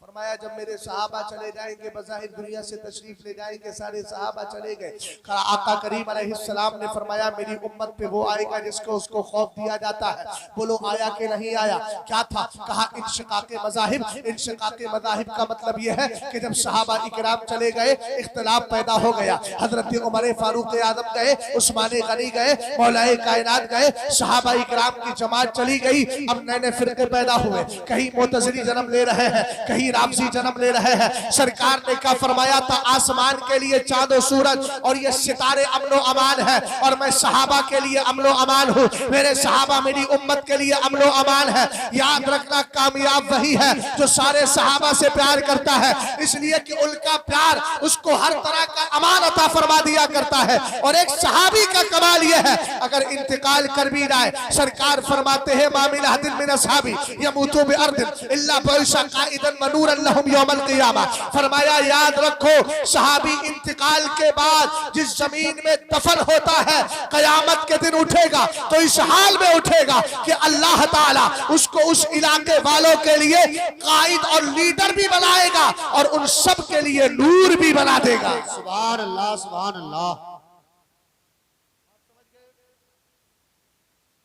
फरमाया जब मेरे सहाबा चले जाएंगे, बज़ाहिर दुनिया से तशरीफ ले जाएंगे, सारे सहाबा चले गए, आका करीम अलैहिस्सलाम ने फरमाया मेरी उम्मत पे वो आएगा जिसको उसको खौफ दिया जाता है। बोलो आया कि नहीं आया? क्या था? कहा इंशिकाके मज़ाहिब। इंशिकाके मज़ाहिब का मतलब ये है कि जब सहाबा इकराम चले गए इख्तिलाफ पैदा हो गया। हजरत उमर फारूक आज़म गए, उस्मान गनी गए, मौलाए कायनात गए, सहाबा इकराम की जमात चली गई। अब नए नए फिरके पैदा हुए, कहीं मुतज़िली जन्म ले रहे हैं, कहीं रामसी जन्म ले रहे हैं। सरकार ने क्या फरमाया था? आसमान के लिए चांद और सूरज और ये सितारे अमनो अमान है, और मैं सहाबा के लिए अमनो अमान हूँ। मेरे सहाबा मेरी उम्मत के लिए अमनो अमान है। याद रखना कामयाब वही है जो सारे सहाबा से प्यार करता है, इसलिए कि उनका प्यार उसको हर तरह का अमान अता फरमा दिया करता है। और एक सहाबी का कमाल यह है अगर इंतकाल कर भी जाए, सरकार फरमाते हैं मामिल हदिन मिन असहाबी यमूतु बिअर्दिन इल्ला बइशा काइदन मनूर नूरन लहुम यौमल क़ियामा। फरमाया याद रखो सहाबी इंतकाल के बाद जिस जमीन में दफन होता है क़यामत के दिन उठेगा तो इस हाल में उठेगा कि अल्लाह ताला उसको उस इलाके वालों के लिए कायद और लीडर भी बनाएगा और उन सब के लिए नूर भी बना देगा। सुभान अल्लाह, सुभान अल्लाह।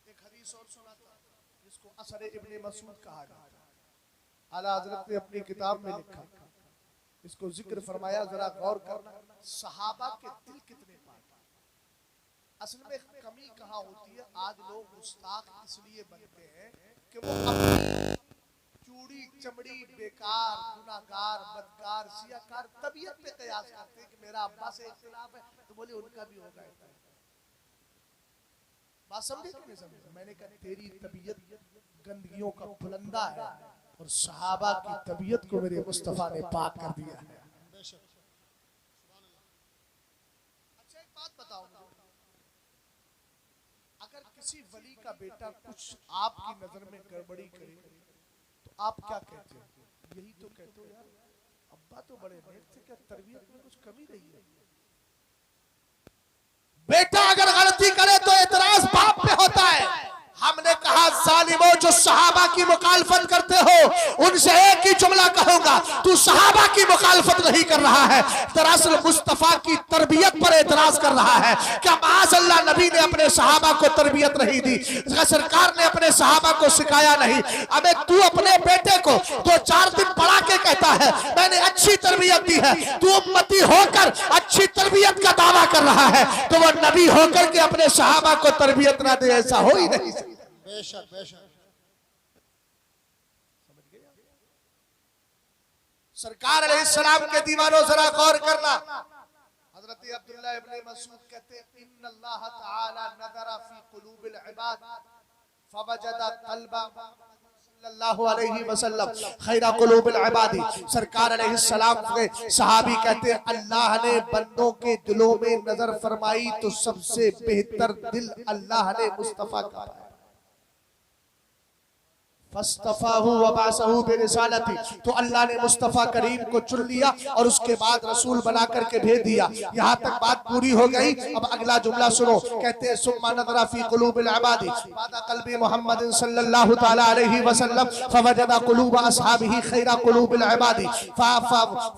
एक हदीस और सुनाता जिसको असर इब्ने मसूद कहा जाता है। आला हज़रत ने अपनी किताब में लिखा, इसको जिक्र फरमाया, जरा गौर करना। सहाबा के दिल कितने पाक। असल में कमी कहाँ होती है, आज लोग गुस्ताख इसलिए बनते हैं कि वो अपनी चूड़ी चमड़ी बेकार गुनाहगार बदकार सियाकार तबीयत पे कयास करते हैं कि मेरा अब्बा से इख्तिलाफ है तो बोले उनका भी होगा। बात समझे कि नहीं समझे? मैंने कहा तेरी तबीयत गंदगियों का बुलंदा है और सहाबा की तबीयत को मेरे मुस्तफा ने पाक कर दिया है। अच्छा एक बात बताओ, अगर किसी वली का बेटा कुछ आपकी नजर में गड़बड़ी करे तो आप क्या कहते हो? यही तो कहते हो यार अब्बा तो बड़े नेक थे, क्या तरबियत में कुछ कमी रही है? बेटा अगर गलती करे तो एतराज बाप पे होता है। हमने कहा जालिमों जो सहाबा की मुखालफत करते हो उनसे एक ही जुमला कहूंगा, तू सहाबा की मुखालफत नहीं कर रहा है, दरअसल मुस्तफा की तरबियत पर एतराज कर रहा है। क्या माज़अल्लाह नबी ने अपने सहाबा को तरबियत नहीं दी? सरकार ने अपने सहाबा को सिखाया नहीं? अबे तू अपने बेटे को 2-4 दिन पढ़ा के कहता है मैंने अच्छी तरबियत दी है, तू उम्मती होकर अच्छी तरबियत का दावा कर रहा है तो वो नबी होकर के अपने सहाबा को तरबियत ना दे, ऐसा हो ही नहीं। बेशक बेशक। सरकार अलैहिस्सलाम के दीवानों जरा गौर करना। हजरत अब्दुल्लाह इब्ने मसूद कहते हैं इन्नल्लाह तआला नज़रा फी कुलूबिल इबाद फवजदा क़ल्बा सल्लल्लाहु अलैहि वसल्लम खैरा कुलूबिल इबादी। सरकार अलैहिस्सलाम के सहाबी कहते हैं अल्लाह ने बंदों के दिलों में नजर फरमाई तो सबसे बेहतर दिल अल्लाह ने मुस्तफा का पाया। फस्तफाहु व बासहु बिरिसालती, तो अल्लाह ने मुस्तफा करीम को चुन लिया और उसके बाद रसूल बना करके भेज दिया। यहाँ तक बात पूरी हो गई। अब अगला जुमला सुनो, कहते हैं सुम्मा नज़रा फी कुलूबिल इबादी बादा क़ल्बि मुहम्मद सल्लल्लाहु तआला अलैहि वसल्लम फवजदा कुलूब अस्हाबिही खैरा कुलूबिल इबादी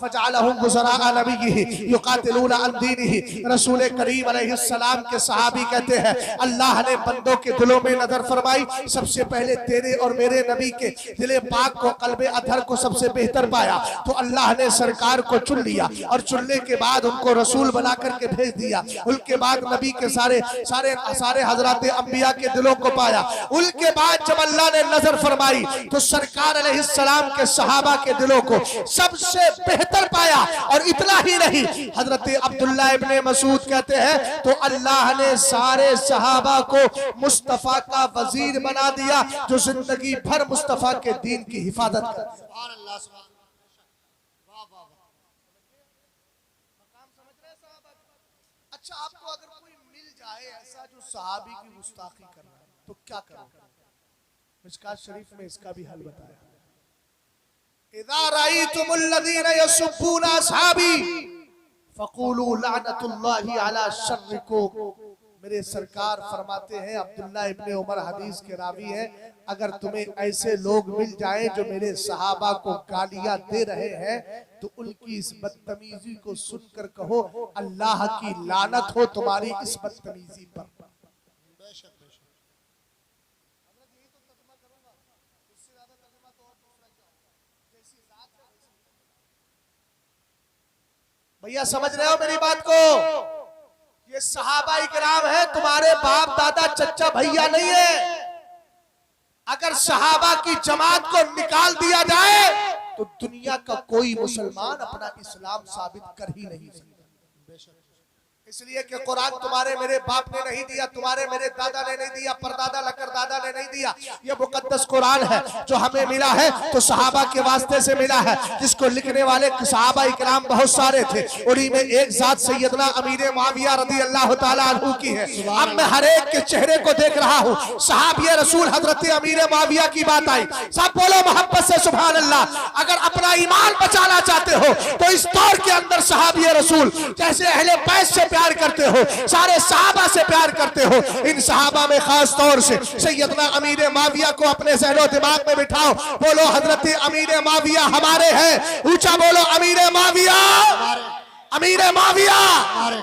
फजअलहुम वज़राअ नबिय्यिही युक़ातिलूना अन दीनिही। रसूल करीम अलैहिस्सलाम के सहाबी कहते हैं अल्लाह ने बंदों के दिलों में नजर फरमाई, सबसे पहले तेरे और मेरे नबी के दिले पाक को कल्बे अधर को सबसे बेहतर पाया तो अल्लाह ने सरकार को चुन लिया और चुनने के बाद उनको रसूल बना करके भेज दिया। उनके बाद नबी के सारे सारे सारे हजरात अंबिया के दिलों को पाया। उनके बाद जब अल्लाह ने नजर फरमाई तो सरकार अलैहिस्सलाम के सहाबा के दिलों को सबसे बेहतर पाया। और इतना ही नहीं, हजरत अब्दुल्लाह इब्ने मसूद कहते हैं तो अल्लाह ने सारे सहाबा को मुस्तफा का वजीर बना दिया जो जिंदगी भर मुस्तफा के दीन की हिफाजत कर। सुभान अल्लाह, सुभान वाह वाह वाह। मकाम समझ रहे साहब? अच्छा आपको अगर कोई मिल जाए ऐसा जो सहाबी की गुस्ताखी कर रहा है तो क्या करोगे? मिशकात शरीफ में इसका भी हल बताया। इज़ा रअयतुमुल लज़ीना यसुब्बूना असहाबी फक़ूलू लअनतुल्लाहि अला शर्रिकुम। मेरे सरकार फरमाते हैं, अब्दुल्लाह इब्ने उमर हदीस के रावी हैं, अगर तुम्हें ऐसे लोग मिल जाएं जो मेरे सहाबा को गालियां दे रहे हैं तो उनकी इस बदतमीजी को सुनकर कहो अल्लाह की लानत हो तुम्हारी इस बदतमीजी पर। भैया समझ रहे हो मेरी बात को? ये सहाबा इकराम है, तुम्हारे बाप दादा चचा भैया नहीं है। अगर सहाबा की जमात को निकाल दिया जाए तो दुनिया का कोई मुसलमान अपना इस्लाम साबित कर ही नहीं सकता। इसलिए कि कुरान तुम्हारे मेरे बाप ने नहीं दिया, तुम्हारे मेरे दादा ने नहीं दिया, परदादा लकर दादा ने नहीं दिया। ये मुकद्दस कुरान है जो हमें मिला है तो सहाबा के वास्ते से मिला है, जिसको लिखने वाले सहाबा इकराम बहुत सारे थे। उन्हीं में एक जात सैयदना अमीर मुआविया रज़ी अल्लाह ताला अन्हु की है। अब मैं हर एक के चेहरे को देख रहा हूँ। सहाबी रसूल हजरत अमीर मुआविया की बात आई। सब बोलो मोहब्बत से सुभान अल्लाह। अगर अपना ईमान बचाना चाहते हो तो इस दौर के अंदर सहाबी रसूल जैसे अहले बैत से प्यार करते हो, सारे सहाबा से प्यार करते हो, इन सहाबा में खास तौर से सैयदना अमीर मुआविया को अपने ज़हनो दिमाग में बिठाओ। बोलो हजरत अमीर मुआविया हमारे हैं। ऊंचा बोलो अमीर मुआविया, अमीर मुआविया,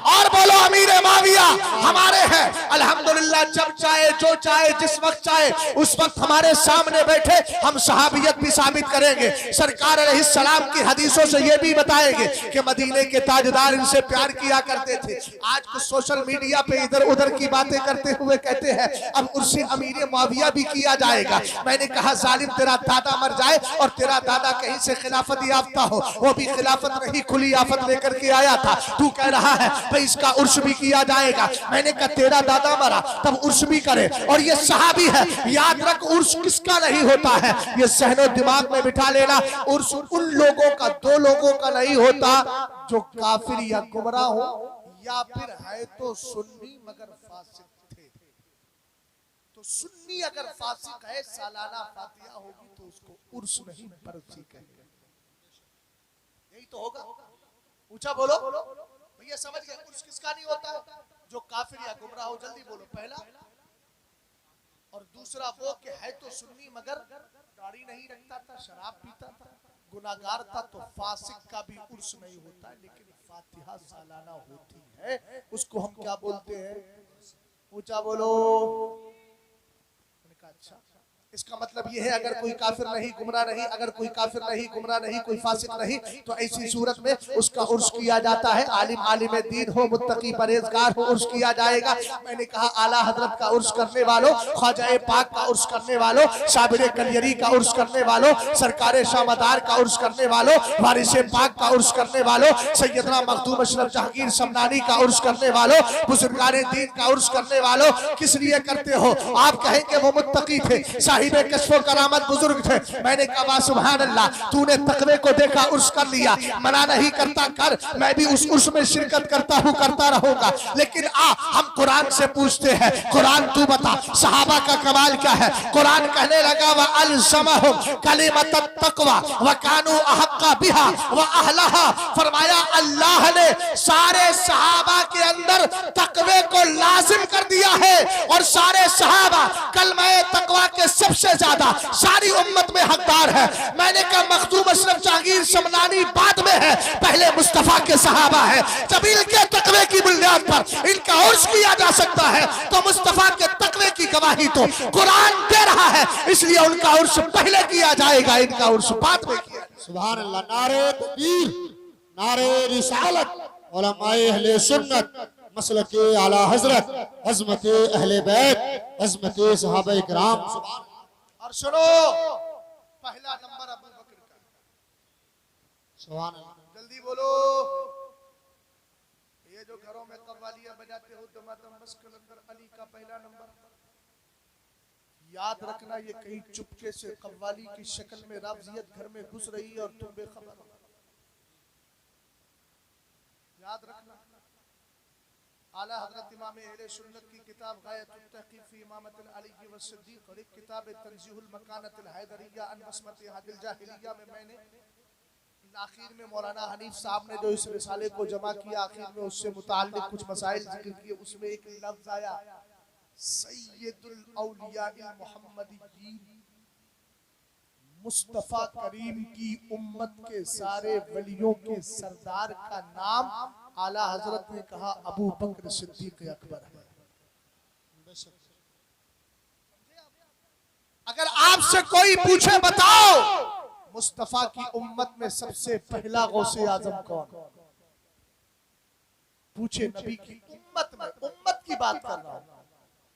और बोलो अमीर मुआविया हमारे हैं। अल्हम्दुलिल्लाह, जब चाहे जो चाहे जिस वक्त चाहे उस वक्त हमारे सामने बैठे हम सहाबियत भी साबित करेंगे। सरकार अलैहिस्सलाम की हदीसों से ये भी बताएंगे कि मदीने के ताजदार इनसे प्यार किया करते थे। आज कुछ सोशल मीडिया पे इधर उधर की बातें करते हुए कहते हैं अब उससे अमीर मुआविया भी किया जाएगा। मैंने कहा जालिम, तेरा दादा मर जाए और तेरा दादा कहीं से खिलाफत याफ्ता हो, वो भी खिलाफत नहीं खुली आफत लेकर के आया था, तू कह रहा है भाई इसका उर्स भी किया जाएगा। मैंने कहा तेरा दादा मरा तब उर्स भी करे, और ये सहाबी है, याद रख उर्स किसका नहीं होता है, ये सहनो दिमाग में बिठा लेना। उर्स उन लोगों का, दो लोगों का नहीं होता जो काफिर या गुमराह हो या फिर है तो सुन्नी मगर फासिक थे। तो सुन्नी अगर फासिक है, सालाना फातिहा होगी तो उसको उर्स नहीं बरसी कहेंगे। यही तो होगा। ऊंचा बोलो भैया, समझ गए उर्स किसका नहीं होता है? जो काफिर या गुमराह हो। जल्दी बोलो पहला, और दूसरा वो कि है तो सुन्नी मगर दाढ़ी नहीं रखता था, शराब पीता था, गुनाहगार था, तो फासिक का भी उर्स नहीं होता है, लेकिन फातिहा सालाना होती है। उसको हम क्या बोलते हैं? ऊंचा बोलो। मैंने कहा अच्छा, इसका मतलब यह है अगर कोई काफिर नहीं, गुमराह नहीं, अगर कोई काफिर नहीं, गुमराह नहीं, कोई फासिक नहीं, तो ऐसी सूरत में उसका उर्स किया जाता है। आलिम आलिम दीन हो, मुत्तकी परहेजगार हो, उर्स किया जाएगा। मैंने कहा आला हजरत का उर्स करने वालों, ख्वाजा पाक का उर्स करने वालों, साबिर कलियरी का उर्स करने वालों, सरकार शामदार का उर्स करने वालों, वारिस पाक का उर्स करने वालों, सैयदना मखदूम अशरफ जहांगीर समनानी का उर्स करने वालों, बुजुर्गान दीन का उर्स करने वालों, किस लिए करते हो? आप कहेंगे वो मुत्तकी थे, कश्फो करामत बुजुर्ग थे। मैंने कहा सुभान अल्लाह, तूने तकवे को देखा उर्स कर लिया, मना नहीं करता कर, मैं भी उस उर्स में शिरकत करता हूँ, करता रहूंगा। लेकिन हम कुरान से पूछते हैं, कुरान तू बता सहाबा का कमाल क्या है? कुरान कहने लगा व अलज़महुम कलिमत तक़वा व कानू अहक्का बिहा व अहलहा। फरमाया अल्लाह ने सारे सहाबा के अंदर तकवे को लाजिम कर दिया है, और सारे सहाबा कलमा तक़वा के सबसे ज्यादा सारी उम्मत में हकदार है। मैंने कहा मखदूम अशरफ जहांगीर समनानी बाद में है, पहले मुस्तफा के सहाबा है। जब इनके तकवे की बुनियाद पर इनका उर्स किया जा सकता है तो मुस्तफा के तकवे की गवाही तो कुरान दे रहा है, इसलिए उनका उर्स पहले किया जाएगा, इनका उर्स बाद में किया। सुभान अल्लाह। नारे तकबीर, नारे रिसालत, उलमाए अहले सुन्नत, मसलके आला हजरत, अज़मत अहले बैत, अज़मत सहाबा इकराम। और सुनो, पहला नंबर अबू बकर का। सुभान अल्लाह। जल्दी बोलो। ये जो घरों में कव्वालियां बजाते हो अली का पहला नंबर, याद रखना ये कहीं चुपके से कव्वाली की शक्ल में राबजियत घर में घुस रही है और तुम बेखबर हो। याद रखना। आला हजरत इमाम अहले सुन्नत की किताब गायतुत तहकीक फी इमामतिल अली व सिद्दीक और एक किताब तंजीहुल मकानतिल हैदरिया अन बसमत हादिल जाहिलिया में मैंने आखिर में मौलाना हनीफ साहब ने जो इस रिसाले को जमा किया, आखिर में उससे मुताल्लिक कुछ मसाइल जिक्र किए। उसमें एक लफ्ज आया सैयदुल औलिया मुहम्मदीयीन, मुस्तफा करीम की उम्मत के सारे वलियों के सरदार का नाम आला हजरत ने कहा अबू बकर सिद्दीक अकबर है। अगर आपसे कोई पूछे बताओ मुस्तफा की उम्मत में सबसे पहला गौसे आजम कौन, पूछे नबी की उम्मत में, उम्मत की बात कर रहा हूं,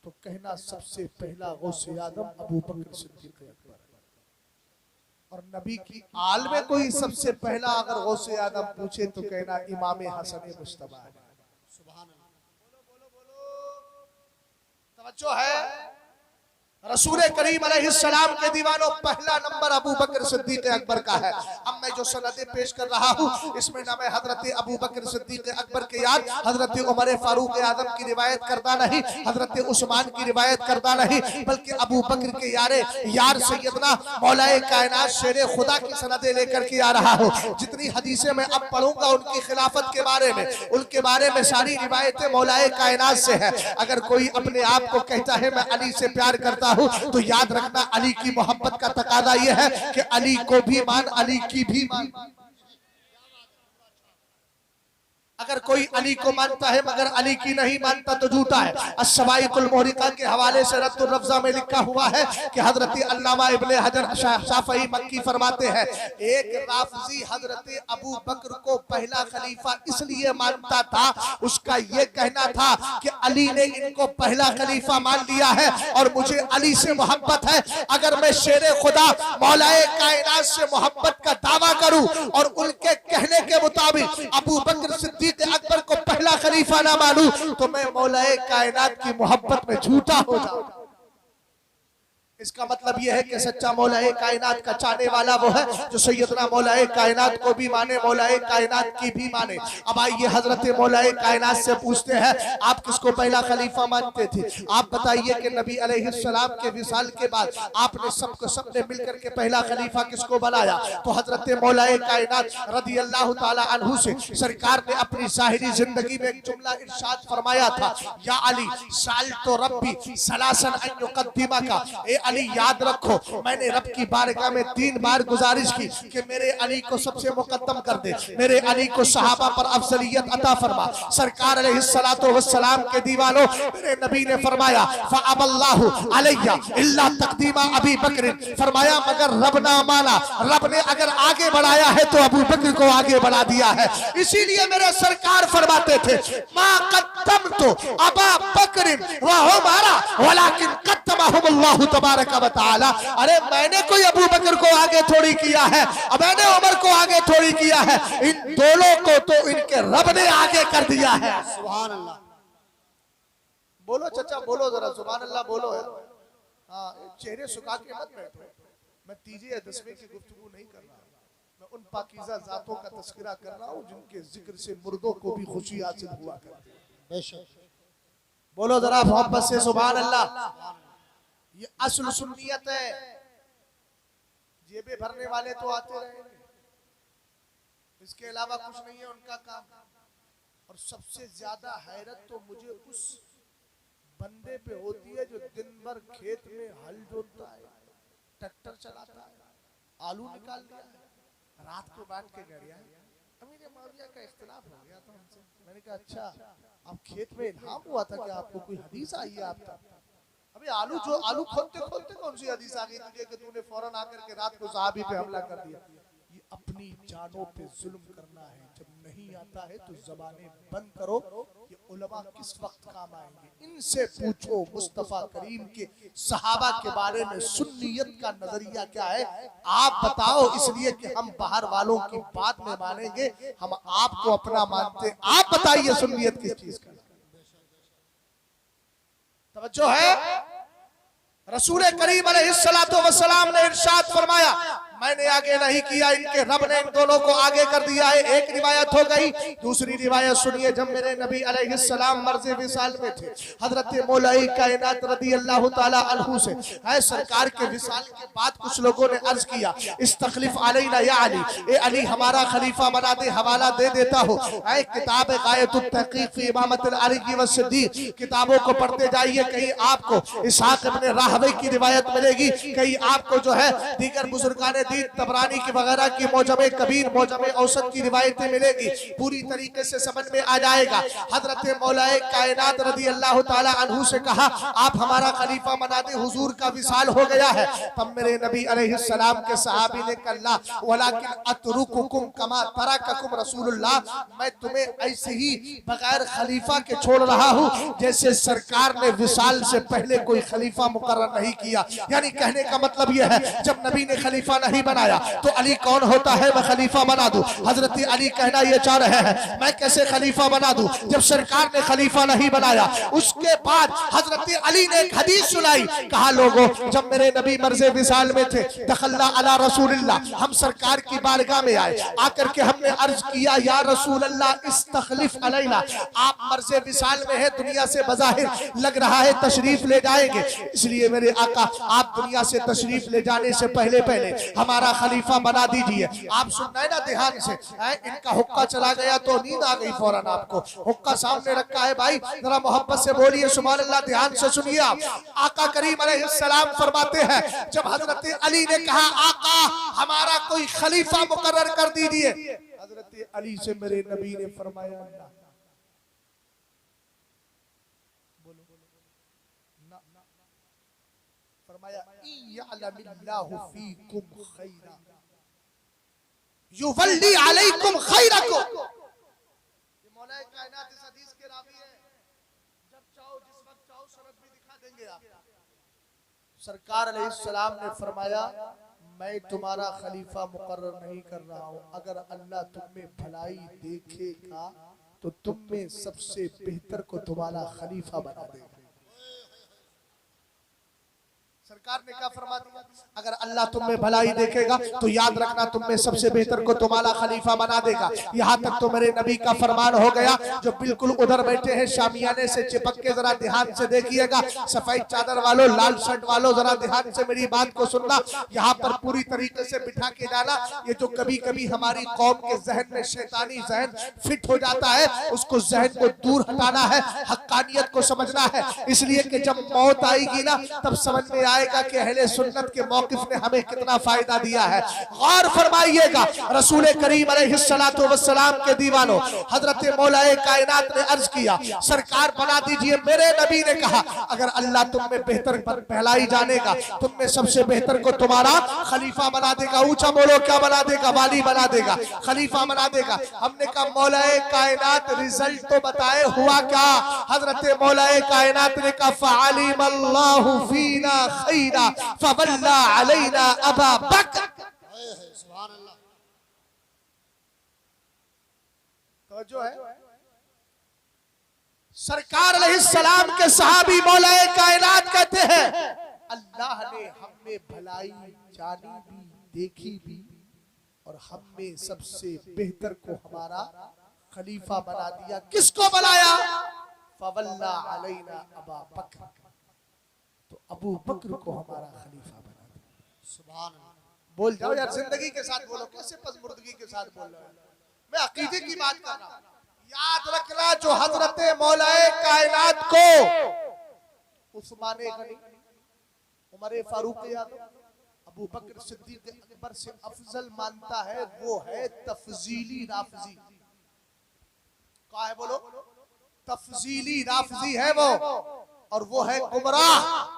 तो कहना सबसे पहला गौसे आजम अबू बकर सिद्दीक अकबर है। और नबी की आल में कोई सबसे पहला अगर गौसे आदम पूछे तो कहना इमाम हसन मुश्तबा है। सुभान अल्लाह। तवज्जो है रसूल करीम अलैहिस्सलाम के दीवानों, पहला नंबर अबू बकर सिद्दीक अकबर का है। अब मैं जो सनदें पेश कर रहा हूँ इसमें ना मैं हजरत अबू बकर सिद्दीक अकबर के याद हजरत उमर फारूक आजम की रिवायत करता नहीं, हजरत उस्मान की रिवायत करता नहीं, बल्कि अबू बकर के यार सैयदना मौलाए कायनात शेर खुदा की सनदें लेकर के आ रहा हूँ। जितनी हदीसें मैं अब पढ़ूंगा उनकी खिलाफत के बारे में, उनके बारे में सारी रिवायतें मौलाए कायनात से है। अगर कोई अपने आप को कहता है मैं अली से प्यार करता हूं, तो याद रखना अली की मोहब्बत का तकादा यह है कि अली को भी मान, अली की भी मान। अगर कोई अली को मानता है मगर अली की नहीं मानता तो झूठा है। अस्सवाइकुल मुहरिका के हवाले से रद्दुल रफ़्ज़ा में लिखा हुआ है कि हजरत अल्लामा इब्ने हजर शाफ़ई मक्की फरमाते हैं, एक राफ़ज़ी हजरत अबू बकर को पहला खलीफा इसलिए मानता था, उसका ये कहना था कि अली ने इनको पहला खलीफा मान लिया है और मुझे अली से मोहब्बत है। अगर मैं शेरे खुदा मौलाए कायनात से मोहब्बत का दावा करूं और उनके कहने के मुताबिक अबू बकर सिद्दीक अकबर को पहला खलीफा ना मानूं, तो मैं मौलाए कायनात की मोहब्बत में झूठा हो जाऊं। इसका मतलब यह है कि सच्चा मौलाए कायनात का चाहने वाला वो है जो सैयदना मौलाए कायनात को भी माने, मौलाए कायनात की भी माने। अब आइए हजरत मौलाए कायनात से पूछते हैं, आप किसको पहला खलीफा मानते थे? आप बताइए कि नबी अलैहिस्सलाम के विसाल के बाद आपने सबने मिलकर के पहला खलीफा किसको बनाया? तो हजरत मौलाए कायनात रदी अल्लाह ताला अन्हु से सरकार ने अपनी ज़ाहिरी जिंदगी में एक जुमला इरशाद फरमाया था, या अली साल तो रब्बी सलासन अन युक़द्दिमा का, अली याद रखो मैंने रब की बारगाह में 3 बार गुजारिश की कि मेरे अली को सबसे मुकद्दम कर दे, मेरे अली को सहाबा पर अफजलियत अता फरमा। सरकार अलैहिस्सलातु वस्सलाम के दीवानों, मेरे नबी ने फरमाया फ़अबल्लाहु अलैया इल्ला तक़दीमा अबी बकर, फरमाया मगर रब ना माना, रब ने अगर आगे बढ़ाया है तो अबू बकर को आगे बढ़ा दिया है। इसीलिए मेरे सरकार फरमाते थे मा क़द्दमतु अबा बकर व उमर वलाकिन क़द्दमहुमुल्लाहु तबारक व तआला। अरे मैंने कोई अबू बकर को आगे थोड़ी किया है, मैंने उमर को आगे थोड़ी किया है, इन दोनों को तो इनके रब ने आगे कर दिया है। सुभान अल्लाह। बोलो चचा, बोलो जरा सुभान अल्लाह बोलो। हाँ, चेहरे सुखा के मत बैठो। मैं तीजे या 10वीं की गुफ्तगू नहीं कर रहा, मैं उन पाकीज़ा ज़ातों का तस्करा कर रहा हूँ जिनके जिक्र से मुर्दों को भी खुशी हासिल हुआ करती है। बोलो जरा मोहब्बत से सुभान अल्लाह। ये असल सुन्नियत है। जेबें भरने वाले तो आते रहेंगे, इसके अलावा कुछ नहीं है उनका काम। और सबसे ज्यादा हैरत तो मुझे उस बंदे पे होती है जो दिन भर खेत में हल जोतता है, ट्रैक्टर चलाता है, आलू निकाल दिया है, रात को बैठ के गया अमीर माविया का इख्तिलाफ हो गया था हमसे। मैंने कहा अच्छा, आप खेत में इल्हाम हुआ था कि आपको कोई हदीस आई है? आप तक अभी आलू खोलते खोलते कौन सी हदीस आ गई तुझे कि तूने फौरन आकर के रात को सहाबी पे हमला कर दिया? ये अपनी जानों पे जुल्म करना है। जब नहीं आता है तो ज़बानें बंद करो। ये उलमा किस वक्त काम आएंगे? इनसे पूछो मुस्तफ़ा करीम के सहाबा के बारे में सुन्नियत का नजरिया क्या है, आप बताओ। इसलिए कि हम बाहर वालों की बात में मानेंगे, हम आपको अपना मानते। आप बताइए सुन्नियत किस चीज का? तवज्जो है, रसूल करीम अलैहिस्सलातु वस्सलाम ने इरशाद फरमाया मैंने आगे नहीं किया, इनके रब ने इन दोनों को आगे कर दिया है। एक रिवायत हो गई। दूसरी रिवायत सुनिए, जब मेरे नबी अलैहिस्सलाम मर्ज़े विसाल में थे, हजरत मौलाई कायनात रदी अल्लाह ताला अन्हु से है सरकार के विसाल के बाद कुछ लोगों ने अर्ज किया इस्तखलिफ अलैना या अली, ए अली हमारा खलीफा बना दे, हवाला दे देता हो। है किताब गायतुत तहकीक फी इमामत अली व सिद्दीक, किताबों को पढ़ते जाइए, कहीं आपको इसहाक इब्ने राहवे की रिवायत मिलेगी, कहीं आपको जो है दीगर बुजुर्गान तबरानी की वगैरह की मौजमे कबीर मौजमे औसत की रिवायतें मिलेगी। पूरी तरीके से समझ में आ जाएगा। हजरत मौलाए कायनात रदी अल्लाह ताला अन्हु से कहा आप हमारा खलीफा बना दे, हुजूर का विसाल हो गया है। तब मेरे नबी अलैहिस्सलाम के सहाबी ने कहा वलाकिन अतरुकुकुम कमा तरककुम रसूलुल्लाह, मैं तुम्हें ऐसे ही बगैर खलीफा के छोड़ रहा हूँ जैसे सरकार ने विसाल से पहले कोई खलीफा मुकर्रर नहीं किया। यानी कहने का मतलब यह है जब नबी ने खलीफा नहीं नहीं बनाया तो अली कौन होता है मैं खलीफा बना दूं। हजरत अली कहना ये चाह रहे हैं मैं कैसे खलीफा बना दूं जब सरकार ने खलीफा नहीं बनाया। उसके बाद हजरत अली ने एक हदीस सुनाई, कहा लोगों जब मेरे नबी मर्ज़े विसाल में थे दखल्ला अला रसूलिल्लाह, हम सरकार की बारगाह में आए, आकर के हमने अर्ज किया या रसूल अल्लाह इस्तखलिफ अलैना, आप मर्ज़े विसाल में है, दुनिया से बज़ाहिर लग रहा है तशरीफ ले जाएंगे, इसलिए मेरे आका आप दुनिया से तशरीफ ले जाने से पहले पहले हमारा खलीफा बना दीजिए। आप सुन रहे ना ध्यान से, इनका हुक्का चला गया तो नींद आ गई फौरन, आपको हुक्का सामने रखा है भाई, जरा मोहब्बत से बोलिए सुभान अल्लाह, ध्यान से सुनिए। आका करीम अलैहिस्सलाम फरमाते हैं जब हजरत अली ने कहा आका हमारा कोई खलीफा मुकर्रर कर दीजिए, हजरत अली से मेरे नबी ने फरमाया फरमाया यअलमिल्लाहु फीकुम खैरा युवल्ली अलैकुम खैरकुम। ये मौला कायनात इस हदीस के रावी है, जब चाहो जिस वक्त चाहो सनद भी दिखा देंगे आप। सरकार अलैहिस्सलाम ने फरमाया मैं तुम्हारा खलीफा मुकर्रर नहीं कर रहा हूं, अगर अल्लाह तुम में भलाई देखेगा तो तुम में सबसे बेहतर को तुम्हारा खलीफा बना देगा। सरकार ने क्या फरमा दिया, अगर अल्लाह तुम में भलाई देखेगा तो याद रखना तुम में सबसे बेहतर को तुम्हारा खलीफा बना देगा। यहाँ तक तो मेरे नबी का फरमान हो गया, जो बिल्कुल उधर बैठे हैं शामियाने से चिपक के जरा ध्यान से देखिएगा, सफेद चादर वालों लाल शर्ट वालों जरा ध्यान से मेरी बात को सुनना, यहाँ पर पूरी तरीके से बिठा के जाना। ये जो कभी कभी हमारी कौम के जहन में शैतानी जहन फिट हो जाता है, उसको जहन को दूर हटाना है, हक्कानियत को समझना है, इसलिए कि जब मौत आएगी ना तब समझ में आएगा कि अहले सुन्नत के मौकिफ ने हमें कितना फायदा दिया है। गौर फरमाइएगा, रसूल करीम अलैहिस्सलातु वस्सलाम के दीवानों, हजरत मौलाए कायनात ने अर्ज किया सरकार बना दीजिए। मेरे नबी ने कहा अगर अल्लाह तुम में बेहतर पहलाई जानेगा, तुम में सबसे बेहतर को तुम्हारा खलीफा बना देगा। ऊंचा बोलो क्या बना देगा, वाली बना देगा, खलीफा बना देगा। हमने कहा मौलाए कायनात रिजल्ट तो बताए, हुआ क्या? हजरत मौलाए कायनात ने कहा फ़अलिमल्लाहु फीना खैरा फवल्ला अलैना अबा बकर। सुभान अल्लाह। तो जो है सरकार अलैहिस्सलाम के सहाबी मौलाए कायनात कहते हैं अल्लाह ने हम में भलाई जानी भी देखी भी और हम में सबसे बेहतर को हमारा खलीफा बना दिया। किसको बनाया? फवल्ला अलैना अबा बकर, तो अबू बकर को हमारा खलीफा बना दिया। सुभान अल्लाह। बोल जाओ यार, जिंदगी के साथ बोलो, कैसे पसमुर्दगी के साथ बोल रहे हो? मैं अकीदे की बात कर रहा हूं। याद रखना जो हजरत मौलाए कायनात को उस्मान गनी, उमर फारूक यादव, अबू बकर सिद्दीक अकबर से अफजल मानता है, वो है तफजीली राफजी। क्या है बोलो? तफजीली राफजी है वो, और वो है गुमराह।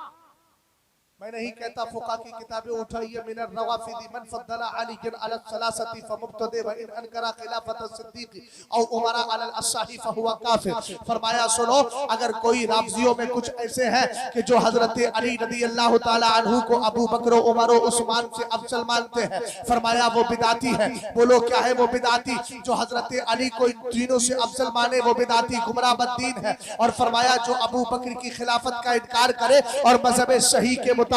मैं नहीं कहता फुका की किताबें उठाइए, मिनर नवाफिदी मन फद्दला अलीन अला सलासती फमुब्तदे व इन अनकरा खिलाफत सिद्दीक और उमरा अला अस्साही फहुवा काफिर। फरमाया सुनो, अगर कोई राफजियों में कुछ ऐसे हैं कि जो हजरत अली रज़ी अल्लाह ताला अन्हु को अबू बकर उमर उस्मान से अफजल मानते हैं, फरमाया वो बिदाती है। बोलो क्या है वो बिदाती? जो हजरत अली को इन तीनों से अफजल माने वो बिदाती गुमराह बद्दीन है। और फरमाया जो अबू बकर की खिलाफत का इनकार करे और मजहब सही के मुताबिक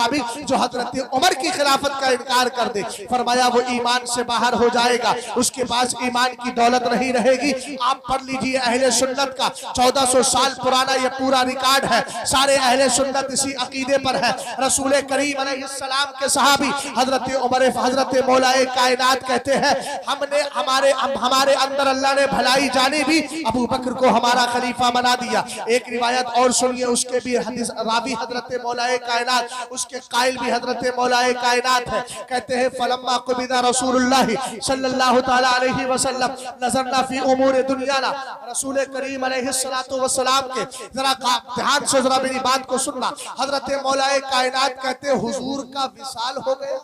जो हजरत उमर की खिलाफत का इनकार कर दे, फरमाया वो ईमान से बाहर हो जाएगा, उसके पास ईमान की दौलत नहीं रहेगी। आप पढ़ लीजिए अहले सुन्नत का 1400 साल पुराना ये पूरा रिकॉर्ड है, सारे अहले सुन्नत इसी अकीदे पर है। रसूल करीम अलैहिस्सलाम के सहाबी हजरत उमर, हजरत मौलाए कायनात कहते हैं हमने हमारे अंदर अल्लाह ने भलाई जानी भी, अबू बकर को हमारा खलीफा बना दिया। एक रिवायत और सुनिए, उसके भी हदीस रावी हजरत मौलाए कायनात, उसके कायल भी हजरत मौलाए कायनात है। कहते हैं फलम्मा कुबिदा रसूलुल्लाह सल्लल्लाहु तआला अलैहि वसल्लम नज़रना फी उमूर दुनियाना, रसूल करीम अलैहिस्सलातु वस्सलाम के जरा ध्यान से जरा मेरी बात को सुनना। हजरत मौलाए कायनात कहते हैं हुजूर का विसाल हो गया।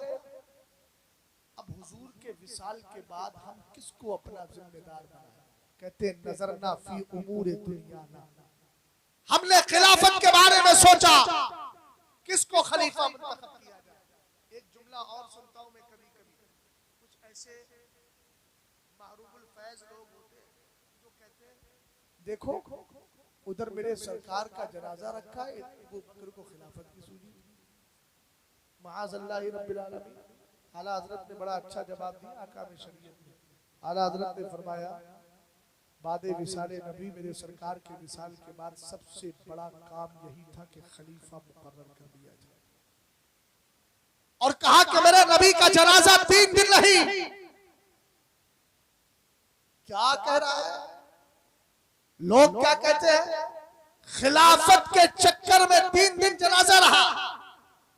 अब हुजूर के विसाल के बाद हम किसको अपना जिम्मेदार बनाए? कहते हैं नज़रना फी उमूर दुनियाना, हमने खिलाफत के बारे में सोचा किसको खलीफा मुंतखब किया जाए। एक जुमला और सुनता हूं मैं कभी कभी, ऐसे महरूमुल फैज लोग होते हैं जो कहते हैं देखो उधर मेरे सरकार का जनाजा रखा है, अबू बकर को खिलाफत की सूझी। माअज़ल्लाह रब्बिल आलमीन। आला हजरत ने बड़ा अच्छा जवाब दिया आका में शरीयत में। आला हजरत ने फरमाया बादे विसाले नबी मेरे सरकार के विसाल के बाद सबसे बड़ा काम यही था कि खलीफा मुकर्रर कर दिया जाए, और कहा कि मेरे नबी का जनाजा 3 दिन नहीं। क्या कह रहा है? लोग क्या कहते हैं? खिलाफत के चक्कर में 3 दिन जनाजा रहा।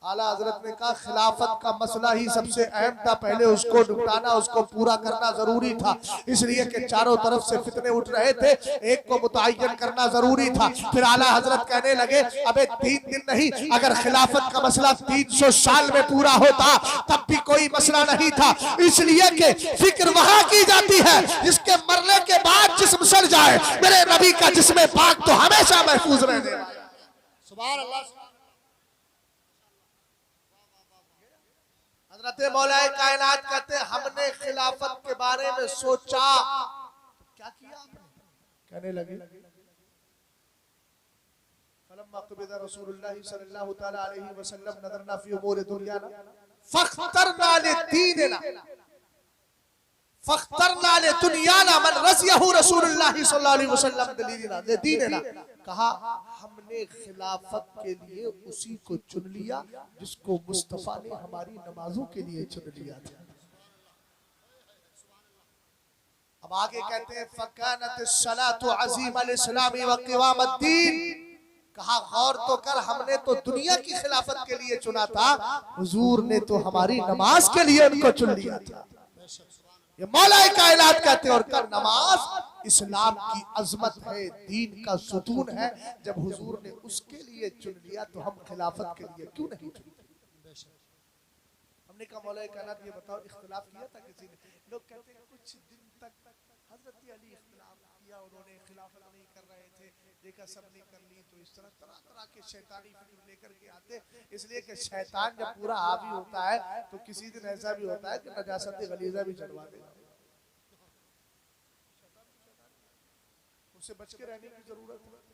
आला हजरत ने कहा खिलाफत का मसला ही सबसे अहम था, पहले उसको निपटाना, उसको पूरा करना जरूरी था, इसलिए कि चारों तरफ से फितने उठ रहे थे, एक को मुतय्यन करना जरूरी था। फिर आला हजरत कहने लगे अबे 3 दिन नहीं, अगर खिलाफत का मसला 300 साल में पूरा होता तब भी कोई मसला नहीं था, इसलिए कि फिक्र वहां की जाती है जिसके मरने के बाद जिस्म सड़ जाए, मेरे नबी का जिस्म पाक तो हमेशा महफूज रहने वाला। सुभान अल्लाह। हज़रत मौलाए कायनात कहते हैं हमने खिलाफत के बारे में सोचा, क्या किया आपने? कहने लगे फलम्मा क़ुबिदा रसूलुल्लाह सल्लल्लाहु तआला अलैहि वसल्लम नज़रना फी उमूर दुनियाना फख्तरना लिदीनिना फख्तरना लिदुनियाना मन रज़ियहु रसूलुल्लाह सल्लल्लाहु अलैहि वसल्लम दीनिना। कहा हमने खिलाफत के लिए उसी को चुन लिया जिसको मुस्तफा ने हमारी नमाजों के लिए चुन लिया था। अब आगे कहते हैं फकानत सलातु अज़ीम अल-इस्लामी व क़िवामद्दीन। कहा गौर तो कर, हमने तो दुनिया की खिलाफत के लिए चुना था, हुजूर ने तो हमारी नमाज के लिए उनको चुन लिया था। ये मौलाए कायनात कहते हैं और कर नमाज इस्लाम की अजमत है, दीन का सुतून है, जब हुजूर ने उसके लिए चुन लिया तो हम खिलाफत के लिए क्यों नहीं चुनते? हमने कहा मौलाए कायनात ये बताओ इख्तिलाफ किया था किसी ने? लोग कहते हैं कुछ दिन तक हजरत अली इख्तिलाफ किया, उन्होंने खिलाफत नहीं कर रहे थे, देखा सब ने कर ली, तो इस तरह तरह तरह के शैतानी फिक्र लेकर के आते, इसलिए कि शैतान जब पूरा हावी होता है तो किसी दिन ऐसा भी होता है कि नजासत गलीजा भी चढ़वा देगा। उससे बच के रहने की जरूरत है।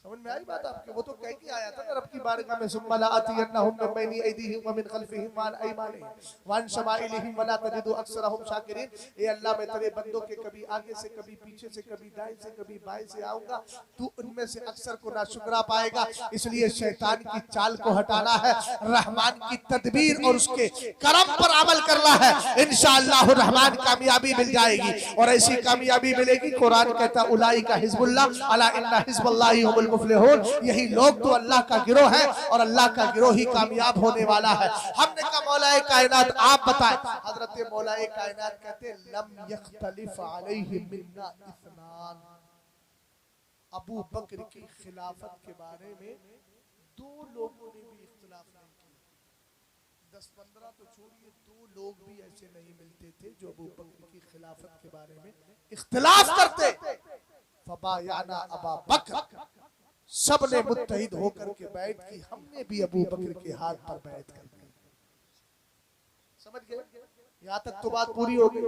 समझ में आई बात आपके? वो तो कह के आया था ना रब की बारगाह में सुम्मा लाअतियन्नहुम मिन बैनि ऐदीहिम व मिन खल्फिहिम व अन अयमानिहिम व अन शमाइलिहिम व ला तजिदु अक्सरहुम शाकिरीन। ए अल्लाह मैं तेरे बंदों के कभी आगे से, कभी पीछे से, कभी दाएं से, कभी बाएं से आऊंगा, तू उनमें से अक्सर को नाशुक्रा पाएगा, इसलिए शैतान की चाल को हटाना है, रहमान की तदबीर और उसके करम पर अमल करना है, इंशाअल्लाह रहमान कामयाबी मिल जाएगी। और ऐसी कामयाबी मिलेगी, कुरान कहता उलाइका हिज़्बुल्लाह अला इन्ना हिज़्बुल्लाहि हुमुल मुफ्लिहून। यही लोग तो अल्लाह का गिरोह है और अल्लाह का गिरोह ही कामयाब होने वाला है। हमने कहा मौलाए कायनात आप बताएं। हजरत मौलाए कायनात कहते लम यख्तलिफ अलैहि मिन्ना इस्नान। अबू बकर की खिलाफत के बारे में 2 लोगों ने भी इख्तिलाफ नहीं किया। 10-15 तो छोड़िए, 2 लोग भी ऐसे नहीं मिलते थे जो अबू बकर की खिलाफत के बारे में इख्तिलाफ करते। फबायाना अबा बकर, सब ने मुत्तहिद होकर के बैठ की, हमने भी अबू बकर के हाथ पर बैठ कर दी। समझ गए? यहाँ तक तो बात पूरी हो गई।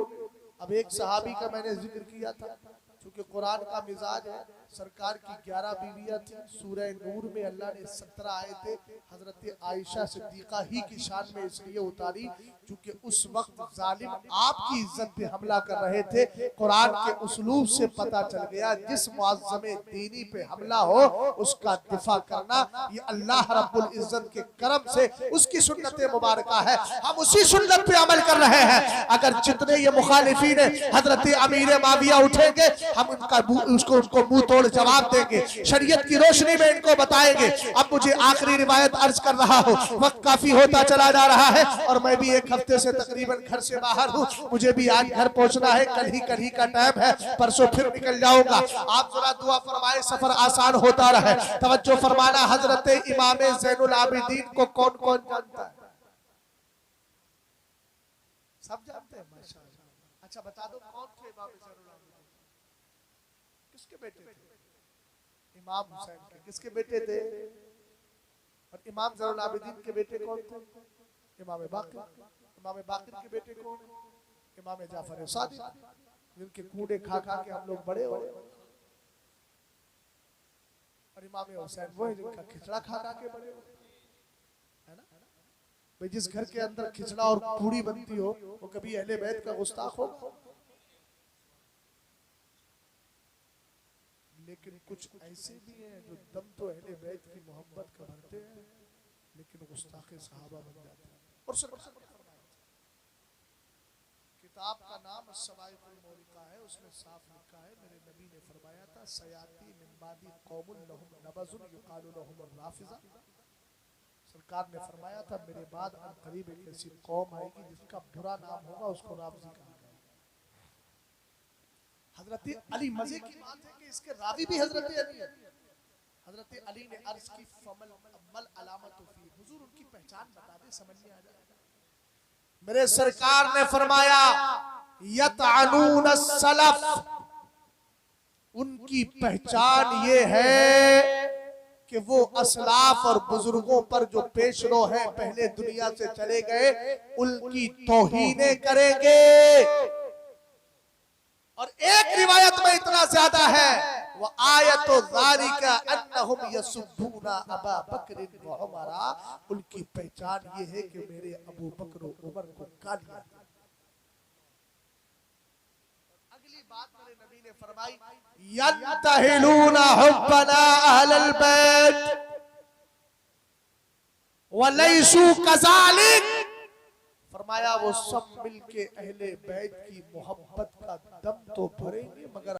अब एक सहाबी का मैंने जिक्र किया था, क्योंकि कुरान का मिजाज है, सरकार की 11 बीवियां थी, सूरह नूर में अल्लाह ने 17 आयतें हजरत आयशा सिद्दीका ही की शान में इसलिए उतारी क्योंकि उस वक्त जालिम आपकी इज्जत पे हमला कर रहे थे। कुरान के उसलूब से पता चल गया जिस मुअज़्ज़मे दीनी पे हमला हो उसका दिफा करना ये अल्लाह रब्बुल इज्जत के करम से उसकी सुन्नत मुबारका है, हम उसी सुन्नत पे अमल कर रहे हैं। अगर जितने ये मुखालिफीन हजरत अमीर माविया उठेंगे हम उनको मुंह तोड़ जवाब देंगे, शरीयत की रोशनी में इनको बताएंगे। अब मुझे आखिरी रिवायत अर्ज कर रहा हूँ, वक्त काफी होता चला जा रहा है और मैं भी 1 हफ्ते से तकरीबन घर से बाहर हूँ, मुझे भी आज घर पहुंचना है, कल ही का टाइम है, परसों फिर निकल जाऊंगा। आप जरा दुआ फरमाए सफर आसान होता रहे। तवज्जो फरमाना, हजरत इमाम ज़ैनुल आबिदीन को कौन कौन जानता है? सब जानते हैं माशाअल्लाह। अच्छा बता दो कौन थे इमाम ज़ैनुल आबिदीन? किसके बेटे थे? इमाम हुसैन के। किसके बेटे थे? और इमाम ज़ैनुल आबिदीन के बेटे कौन थे? इमाम बाक़िर। इमाम बाक़िर के बेटे कौन? इमाम जाफर सादिक, जिनके कूड़े खा खा के हम लोग बड़े हो। और इमाम हुसैन वो है जिनका खिचड़ा खा खा के बड़े हो, है ना भाई। जिस घर के अंदर खिचड़ा और पूड़ी बनती हो वो कभी अहले बैत का गुस्ताख हो। लेकिन कुछ ऐसे भी हैं जो दम तो अहले बैत की मोहब्बत का भरते हैं लेकिन गुस्ताखे सहाबा बन जाते हैं। और किताब का नाम सवाइकुल मौलिका है, उसमें साफ लिखा है, मेरे नबी ने फरमाया था सयाती मिन बादी कौमुन लहुम नबज़ुन युक़ालु लहुम राफिज़ा। सरकार ने फरमाया था मेरे बाद करीब एक ऐसी कौम आएगी जिसका बुरा नाम होगा, उसको राफिज़ी कहा गया। हजरत अली, मजे की बात है कि इसके रावी भी हजरत अली है। हजरत अली ने अर्ज की फमल मल अलामतु फी, हुजूर उनकी पहचान बता दे, समझ में आ जाए। मेरे सरकार ने फरमाया यतअनून सलफ, उनकी पहचान ये है कि वो असलाफ और बुजुर्गों पर जो पेशरो हैं पहले दुनिया से चले गए उनकी तौहीने करेंगे। और एक रिवायत में इतना ज्यादा है वो आयतो ज़ालिका अन्नहुम यसुब्बूना अबा बकर व उमरा, उनकी पहचान ये है कि मेरे अबू बकर और उमर को गालियां। अगली बात मेरे नबी ने फरमाई यंतहिलूना हुब्बना अहलल बैत व लैसू कज़ालिक, फरमाया वो सब मिलके अहले बैत की मोहब्बत का दम तो भरेंगे मगर